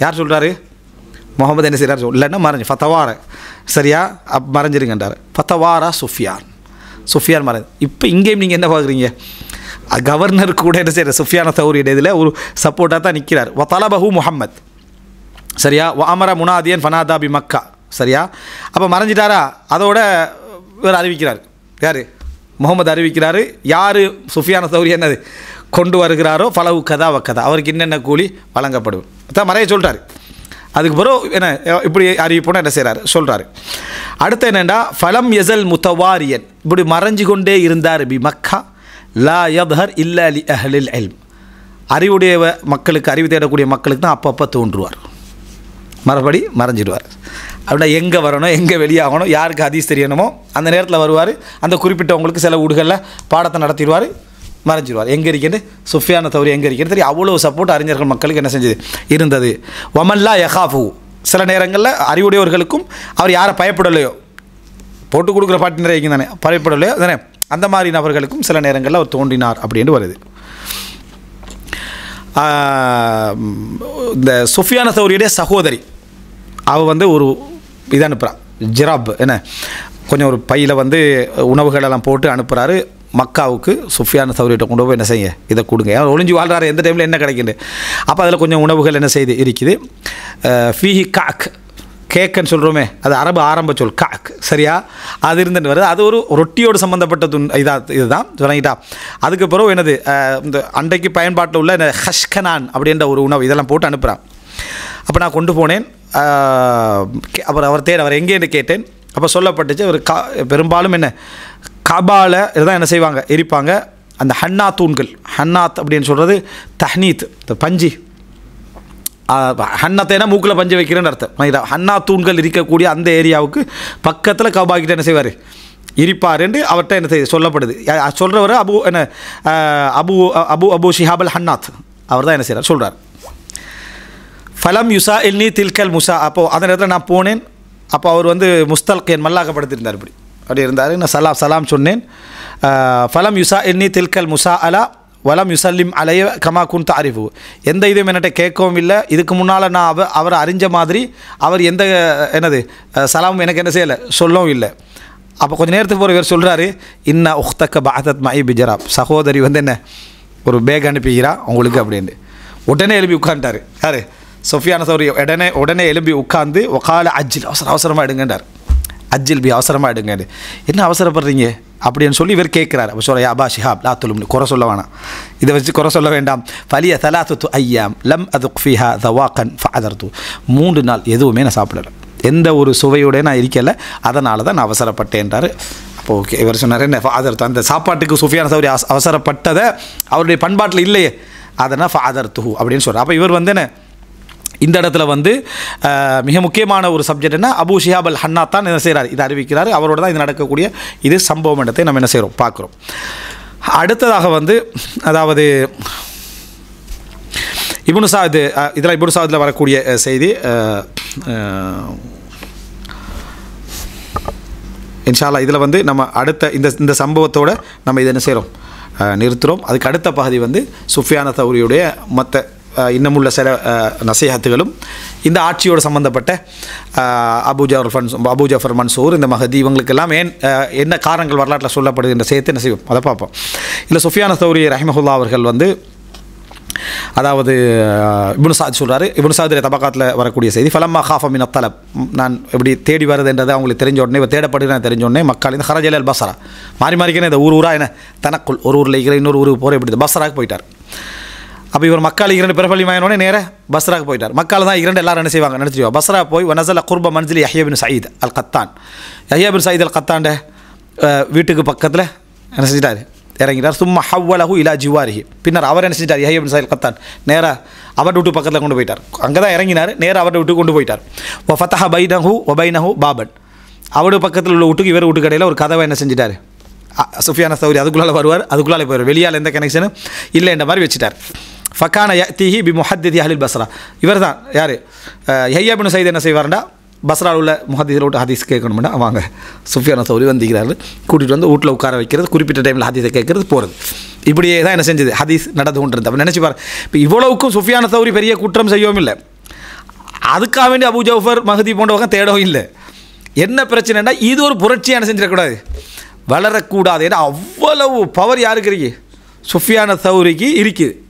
யார் சொல்கிறாரு முகமது என்ன செய்கிறார் இல்லைன்னா மறைஞ்சு ஃபத்தவார சரியா மறைஞ்சிருங்கன்றார் ஃபத்தவாரா சுஃபியான் மறைஞ்சு இப்போ இங்கேயும் நீங்கள் என்ன பார்க்குறீங்க கவர்னர் கூட என்ன செய்கிற சுஃபியான தௌரியுடைய இதில் ஒரு சப்போர்ட்டாக தான் நிற்கிறார் வ தலபஹு முஹம்மத் சரியா வ அமர முனாதியன் ஃபனாதா பி மக்கா சரியா அப்போ மறைஞ்சிட்டாரா அதோட இவர் அறிவிக்கிறார் யார் முகமது அறிவிக்கிறாரு யார் சுஃபியான தௌரி என்னது கொண்டு வருகிறாரோ ஃபலவு கதா வக்கதா அவருக்கு என்னென்ன கூலி வழங்கப்படும் அதான் மறைய சொல்கிறார் அதுக்கு பிறகு என்ன இப்படி அறிவிப்போனா என்ன செய்கிறார் சொல்கிறாரு அடுத்து என்னென்னா ஃபலம் யசல் முத்தவாரியன் இப்படி மறைஞ்சு கொண்டே இருந்தார் பி மக்கா லா யத்ஹர் இல்லா லி அஹ்லில் இல்ம் அறிவுடைய மக்களுக்கு அறிவு தேடக்கூடிய மக்களுக்கு தான் அப்பப்போ தோன்றுவார் மறுபடி மறைஞ்சிடுவார் அப்படின்னா எங்கே வரணும் எங்கே வெளியாகணும் யாருக்கு ஹதீஸ் தெரியணுமோ அந்த நேரத்தில் வருவார் அந்த குறிப்பிட்டவங்களுக்கு சில ஊடுகளில் பாடத்தை நடத்திடுவார் மறைஞ்சிடுவார் எங்கே இருக்கிறது சுஃபியான தௌரி எங்கே இருக்கிறது தெரியும் அவ்வளோ சப்போர்ட் அறிஞர்கள் மக்களுக்கு என்ன செஞ்சது இருந்தது வமல்லா யஹாஃபு சில நேரங்களில் அறிவுடையவர்களுக்கும் அவர் யாரை பயப்படலையோ போட்டு கொடுக்குற பாட்டு நிறைய தானே பயப்படலையோ தானே அந்த மாதிரி நபர்களுக்கும் சில நேரங்களில் அவர் தோன்றினார் அப்படின்னு வருது இந்த சுஃபியான தௌரியுடைய சகோதரி அவள் வந்து ஒரு இதை அனுப்புகிறான், ஜிராப் என்ன கொஞ்சம் ஒரு பையில் வந்து உணவுகளெல்லாம் போட்டு அனுப்புகிறாரு மக்காவுக்கு. சுஃபியான் சௌரிகிட்ட கொண்டு போய் என்ன செய்ய, இதை கொடுங்க. அவர் ஒளிஞ்சு வாழ்கிறாரு, எந்த டைமில் என்ன கிடைக்குது. அப்போ அதில் கொஞ்சம் உணவுகள் என்ன செய்து இருக்குது. ஃபீஹி காக், கேக்குன்னு சொல்கிறோமே, அது அரபு ஆரம்ப சொல் காக், சரியா, அது இருந்துட்டு வருது. அது ஒரு ரொட்டியோடு சம்மந்தப்பட்ட இதுதான் சொல்லிட்டா. அதுக்கு பிறகு என்னது, இந்த அண்டைக்கு பயன்பாட்டில் உள்ள இந்த ஹஷ்கனான் அப்படின்ற ஒரு உணவு இதெல்லாம் போட்டு அனுப்புகிறான். அப்போ நான் கொண்டு போனேன். அப்புறம் அவர் எங்கேன்னு கேட்டேன். அப்போ சொல்லப்பட்டுச்சு, அவர் பெரும்பாலும் என்ன கபால இதுதான் என்ன செய்வாங்க, எரிப்பாங்க. அந்த ஹன்னா தூண்கள், ஹன்னாத் அப்படின்னு சொல்கிறது தஹ்னீத், பஞ்சு. ஹன்னத்தைனா மூக்கில் பஞ்சு வைக்கிறேன்னு அர்த்தம். ஹன்னா தூண்கள் இருக்கக்கூடிய அந்த ஏரியாவுக்கு பக்கத்தில் கபாக்கிட்ட என்ன செய்வார், இருப்பார் என்று அவர்கிட்ட என்ன செய்ய சொல்லப்படுது. சொல்கிறவர் அபு ஷிஹாப் அல் ஹன்னாத், அவர் தான் என்ன செய்கிறார் சொல்கிறார். ஃபலம் யுசா இல்னி தில்கல் முசா. அப்போது அந்த நேரத்தில் நான் போனேன். அப்போ அவர் வந்து முஸ்தல்கேன் மல்லாக்கப்படுத்திருந்தார். அப்படி இருந்தார். நான் சலாம் சொன்னேன். ஃபலம் யுசா இல்னி தில்கல் முசா அலா வலம் யுசல்லிம் அலைய கமா குன் தாரிஃபு. எந்த இதுவும் என்கிட்ட கேட்கவும் இல்லை. இதுக்கு முன்னால் நான் அவரை அறிஞ்ச மாதிரி அவர் எந்த என்னது சலாமும் எனக்கு என்ன செய்யலை, சொல்லவும் இல்லை. அப்போ கொஞ்சம் நேரத்துக்கு போகிற இவர் சொல்கிறாரு, இன்ன உஹ்தக்க பாதத் மை பிஜராப், சகோதரி வந்து என்ன ஒரு பேக் அனுப்பிக்கிறா உங்களுக்கு அப்படின்ட்டு. உடனே எழுப்பி உட்காந்துட்டார். யார், சுஃபியான் சௌரி. உடனே எழுப்பி உட்காந்து ஒகால அஜில், அவசரமாக எடுங்கன்றார். அஜில் பி, அவசரமாக எடுங்க. என்ன அவசரப்படுறீங்க அப்படின்னு சொல்லி இவர் கேட்குறாரு. அப்போ சொல்ல அபா ஷிஹாப் லா துலும்னு, குறை சொல்ல வேணாம், இதை வச்சு குறை சொல்ல வேண்டாம். ஃபலிய தலாத்து ஐயாம் லம் அதுக் ஃபிஹா தவாக்கன் ஃபஅதர்து. 3 நாள் எதுவுமே நான் சாப்பிடலை, எந்த ஒரு சுவையோட நான் இருக்கலை, அதனால தான் நான் அவசரப்பட்டேன்றார். அப்போ ஓகே, இவர் சொன்னார் என்ன ஃபாதர்த்து, அந்த சாப்பாட்டுக்கு சுஃபியான் சௌரி அவசரப்பட்டதை அவருடைய பண்பாட்டில் இல்லையே, அதனால் ஃபாதர்த்து அப்படின்னு சொல்கிறார். அப்போ இவர் வந்து என்ன இந்த இடத்துல வந்து மிக முக்கியமான ஒரு சப்ஜெக்ட் என்ன, அபு ஷிஹாப் அல் ஹன்னாத் தான் என்ன செய்கிறார், இதை அறிவிக்கிறார். அவரோட தான் இது நடக்கக்கூடிய இது சம்பவம் இடத்தை நம்ம என்ன செய்கிறோம் பார்க்குறோம். அடுத்ததாக வந்து அதாவது இப்னு சாத், இதில் இப்னு சாத்தில் வரக்கூடிய செய்தி இன்ஷா அல்லாஹ். இதில் வந்து நம்ம அடுத்த இந்த சம்பவத்தோடு நம்ம இதை என்ன செய்கிறோம் நிறுத்துகிறோம். அதுக்கு அடுத்த பகுதி வந்து சுஃபியான் சௌரியுடைய மற்ற இன்னமுள்ள சில நசீஹத்துகளும் இந்த ஆட்சியோடு சம்மந்தப்பட்ட அபு ஜஃபர் மன்சூர், இந்த மஹதி, இவங்களுக்கெல்லாம் என்ன காரணங்கள் வரலாற்றில் சொல்லப்படுது என்ற சேர்த்து என்ன செய்வோம் அதை பார்ப்போம். இல்லை சுஃபியான் சௌரி ரஹிமஹுல்லா அவர்கள் வந்து அதாவது இப்னு சாத் சொல்கிறாரு, இப்னு சாத் தபகாத்தில் வரக்கூடிய செய்தி, ஃபலம்மா ஹாஃப மின் தலப், நான் எப்படி தேடி வருதுன்றது அவங்களுக்கு தெரிஞ்ச உடனே, இவர் தேடப்படுது தெரிஞ்ச உடனே மக்கள் இந்த ஹரஜல் அல் பஸ்ரா மாறி மாறிக்கணும், இந்த ஊராக என்ன தனக்குள் ஒரு ஊரில் இருக்கிற இன்னொரு ஊருக்கு போகிற எப்படி பஸ்ராவுக்கு போயிட்டார். அப்போ இவர் மக்கள் 2 பிரபலி மாயினோடனே நேராக பஸ்ராவுக்கு போயிட்டார். மக்கள் தான் 2 எல்லாரும் என்ன செய்வாங்க நினச்சிடுவா. பஸ்ரா போய் வனசல குர்ப மன்சிலி யஹ்யா பின் சயீத் அல் கத்தான், யஹ்யா பின் சயீத் அல் கத்தாண்ட வீட்டுக்கு பக்கத்தில் என்ன செஞ்சிட்டார், இறங்கிட்டார். சும்மா ஹவ்வலஹு இலா ஜிவாரிஹி, பின்னர் அவர் என்ன செஞ்சிட்டார், யஹ்யா பின் சயீத் கத்தான் நேராக அவர்ட வீட்டு பக்கத்தில் கொண்டு போயிட்டார். அங்கே தான் இறங்கினார், நேராக அவர்ட வீட்டுக்கு கொண்டு போயிட்டார். ஒ ஃபத்தஹ பைனஹு ஒ பைனஹு பாபன், அவருடைய பக்கத்தில் உள்ள வீட்டுக்கு இவர் வீட்டுக்கு இடையில் ஒரு கதவை என்ன செஞ்சிட்டார், சுஃபியான் சௌரி அதுக்குள்ளால் வருவார், அதுக்குள்ளாலே போயிடுவார், வெளியால் எந்த கனெக்ஷனும் இல்லை என்ற மாதிரி வச்சுட்டார். ஃபக்கான யஅ்திஹி பி முஹத்திதி அஹ்லில் பஸ்ரா, இவர் தான் யார், யஹ்யா பின் சயீத் என்ன செய்வார்னா பஸ்ராவில் உள்ள முஹத்திஸில் விட்டு ஹதீஸ் கேட்கணும்னா அவங்க சுஃபியான் சௌரி வந்துக்கிறார்கள், கூட்டிகிட்டு வந்து வீட்டில் உட்கார வைக்கிறது, குறிப்பிட்ட டைமில் ஹதீஸை கேட்கறது போகிறது, இப்படியே தான் என்ன செஞ்சது ஹதீஸ் நடந்து கொண்டிருந்தது. அப்போ நினச்சி பாரு, இப்போ இவ்வளவுக்கும் சுஃபியான் சௌரி பெரிய குற்றம் செய்யவும் இல்லை, அதுக்காக வேண்டி அபு ஜஃபர் மஹதி போன்றவங்க தேடவும் இல்லை. என்ன பிரச்சனைனா இது ஒரு புரட்சியான செஞ்சிடக்கூடாது, வளரக்கூடாது. ஏன்னா அவ்வளவு பவர் யாருக்கு இருக்கு, சுஃபியான் சௌரிக்கு இருக்குது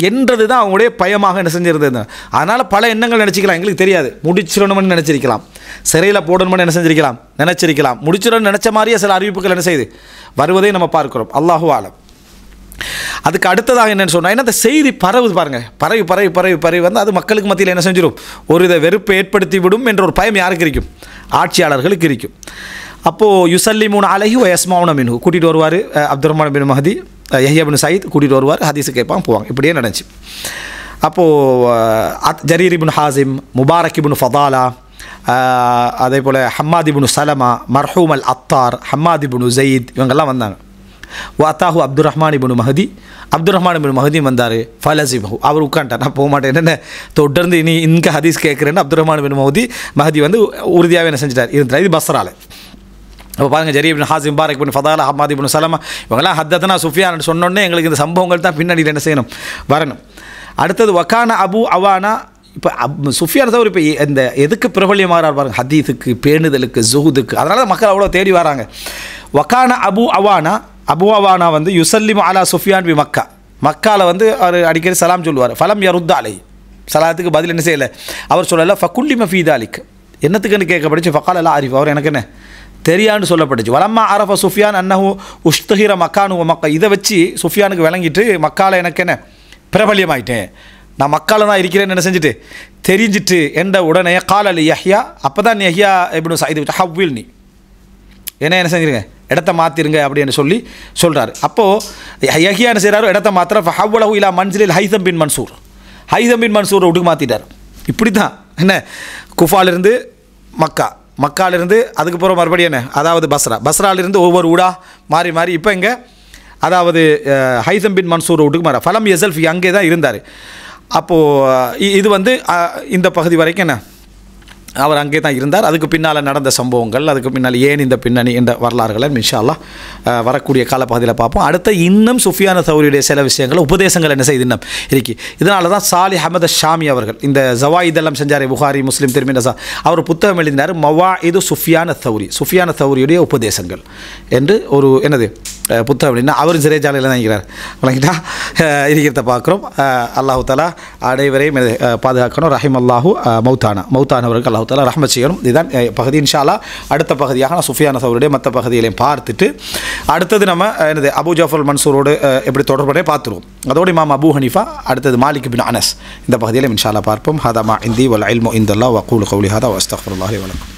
என்றது தான் அவங்களுடைய பயமாக என்ன செஞ்சிருந்தது. அதனால் பல எண்ணங்கள் நினச்சிக்கலாம், எங்களுக்கு தெரியாது, முடிச்சிடணும்னு நினச்சிருக்கலாம், சிறையில் போடணும்னு என்ன செஞ்சிருக்கலாம் நினச்சிருக்கலாம், முடிச்சிடணும்னு நினச்ச மாதிரியே சில அறிவிப்புகள் என்ன செய்யுது வருவதை நம்ம பார்க்குறோம். அல்லாஹு ஆலம். அதுக்கு அடுத்ததாக என்னென்னு சொன்னால், ஏன்னா அந்த செய்தி பரவுது பாருங்கள், பரவி பரவி பரவி பரவி வந்து அது மக்களுக்கு மத்தியில் என்ன செஞ்சிடும், ஒரு இதை வெறுப்பை ஏற்படுத்தி விடும் என்ற ஒரு பயம் யாருக்கு இருக்கும், ஆட்சியாளர்களுக்கு இருக்கும். அப்போது யுசல்லிமூன் அலைஹி வ யஸ்மவுன மின்ஹு, கூட்டிகிட்டு வருவார் அப்துர் ரஹ்மான் பின் மஹதி, யஹ்யா பின் சயீத் கூட்டிகிட்டு வருவார், ஹதீஸு கேட்பாங்க போவாங்க, இப்படியே நடந்துச்சு. அப்போது ஜரீர் இப்னு ஹாசிம், முபாரக் இப்னு ஃபதாலா, அதே போல் ஹம்மாத் இப்னு சலமா, மர்ஹூம் அல் அத்தார், ஹம்மாத் இப்னு ஸயீத், இவங்கெல்லாம் வந்தாங்க. வாத்தாஹு அப்துர் ரஹ்மான் இப்னு மஹதி, அப்துர் ரஹ்மான் இப்னு மஹதி வந்தார். ஃபலசிபஹு, அவர் உட்காந்துட்டார், நான் போக மாட்டேன், என்னென்ன தொடர்ந்து இனி இங்கே ஹதீஸ் கேட்குறேன்னு அப்துர் ரஹ்மான் இப்னு மஹதி வந்து உறுதியாகவே என்ன செஞ்சிட்டார் இருந்தார். இது பஸ்ரால. அப்போ பாருங்கள், ஜரீர் இப்னு ஹாசிம், முபாரக் இப்னு ஃபதாலா, ஹம்மாத் இப்னு சலமா, இவங்கெல்லாம் ஹத்தனா சுஃபியான் சொன்னோன்னே எங்களுக்கு இந்த சம்பவங்கள் தான் பின்னாடியில் என்ன செய்யணும் வரணும். அடுத்தது வக்கான அபு அவானா இப்போ சுஃபியான் தௌரி இப்போ இந்த எதுக்கு பிரபல்யமாக பாருங்க, ஹதீஸுக்கு, பேணுதலுக்கு, ஜுஹுதுக்கு. அதனால மக்கள் அவ்வளோ தேடி வராங்க. வக்கான அபு அவானா வந்து யுசல்லிமு அலா சுஃபியான் பி மக்கா, மக்காவில் வந்து அவர் அடிக்கடி சலாம் சொல்லுவார். ஃபலம் யருத்த அலை, சலாத்துக்கு பதில் என்ன செய்யலை, அவர் சொல்லலை. ஃபகுல்லிம ஃபீதாலிக், என்னத்துக்குன்னு கேட்கப்பட்டுச்சு. ஃபகால் அல்லா ஆரிஃப், அவர் எனக்கு என்ன தெரியான்னு சொல்லப்பட்டுச்சு. வலம்மா அரஃப சுஃபியான் அன்னஹு உஷ்தஹிர மக்கானு மக்கா, இதை வச்சு சுஃபியானுக்கு விளங்கிட்டு மக்காவில் எனக்கு என்ன பிரபல்யமாயிட்டேன், நான் மக்காவில் தான் இருக்கிறேன்னு என்ன செஞ்சுட்டு தெரிஞ்சிட்டு என்ற உடனே கால் அலி யஹ்யா, அப்போ தான் யஹ்யா இப்னு சயீத் ஹவ்வில் நீ என்ன செஞ்சுருங்க, இடத்த மாற்றிருங்க அப்படின்னு சொல்லி சொல்கிறார். அப்போது யஹ்யா என்ன செய்கிறாரோ இடத்த மாத்திர ஃபஹவ்வலஹு இலா மன்சிலில் ஹைதம் பின் மன்சூர், ஹைதம் பின் மன்சூர் வீட்டுக்கு மாற்றிட்டார். இப்படி தான் என்ன குஃபாலிருந்து மக்காலிருந்து அதுக்கப்புறம் மறுபடியும் என்ன, அதாவது பஸ்ராலிருந்து ஒவ்வொரு ஊடா மாறி மாறி இப்போ இங்கே அதாவது ஹைதம் பின் மன்சூர் வீட்டுக்கு மாற ஃபலம் யசல்ஃபி அங்கே தான் இருந்தார். அப்போது இது வந்து இந்த பகுதி வரைக்கும் என்ன அவர் அங்கே தான் இருந்தார். அதுக்கு பின்னால் நடந்த சம்பவங்கள், அதுக்கு பின்னால் ஏன் இந்த பின்னணி என்ற வரலாறுகளை இன்ஷா அல்லாஹ் வரக்கூடிய காலப்பகுதியில் பார்ப்போம். அடுத்த இன்னும் சுஃபியான் தௌரியுடைய சில விஷயங்கள் உபதேசங்கள் என்ன செய்து இன்னும் இருக்கு. இதனால தான் சாலிஹ் அஹ்மத் ஷாமி அவர்கள் இந்த ஜவாயிதெல்லாம் செஞ்சார், புகாரி முஸ்லீம் திருமி அவர் புத்தகம் எழுதினார், மவாஇது சுஃபியான் தௌரியுடைய உபதேசங்கள் என்று ஒரு என்னது புத்தகம் அப்படின்னா அவரும் சிறைச்சாலையில் தான் இருக்கிறார். வழங்கிட்டா இருக்கிறத பார்க்குறோம். அல்லாஹு தாலா அனைவரையும் பாதுகாக்கணும். ரஹிம் அல்லாஹூ மௌத்தானவருக்கு அல்லாஹு தாலா ரஹ்மத் செய்யணும். இதுதான் பகுதி. இன்ஷா அல்லாஹ் அடுத்த பகுதியாக நான் சுஃபியான் தௌரியுடைய மற்ற பகுதிகளையும் பார்த்துட்டு அடுத்தது நம்ம என்னது அபு ஜாஃபர் மன்சூரோடு எப்படி தொடர்புடைய பார்த்துருவோம். அதோடு இமாம் அபு ஹனீஃபா, அடுத்தது மாலிக் பின் அனஸ், இந்த பகுதியில் இன்ஷா அல்லாஹ் பார்ப்போம். ஹதா மா இந்தி வல் இல்மு இந்தல்லாஹ் வ கூலு கௌலி ஹதா வ அஸ்தக்ஃபிருல்லாஹி வ லக்கும்.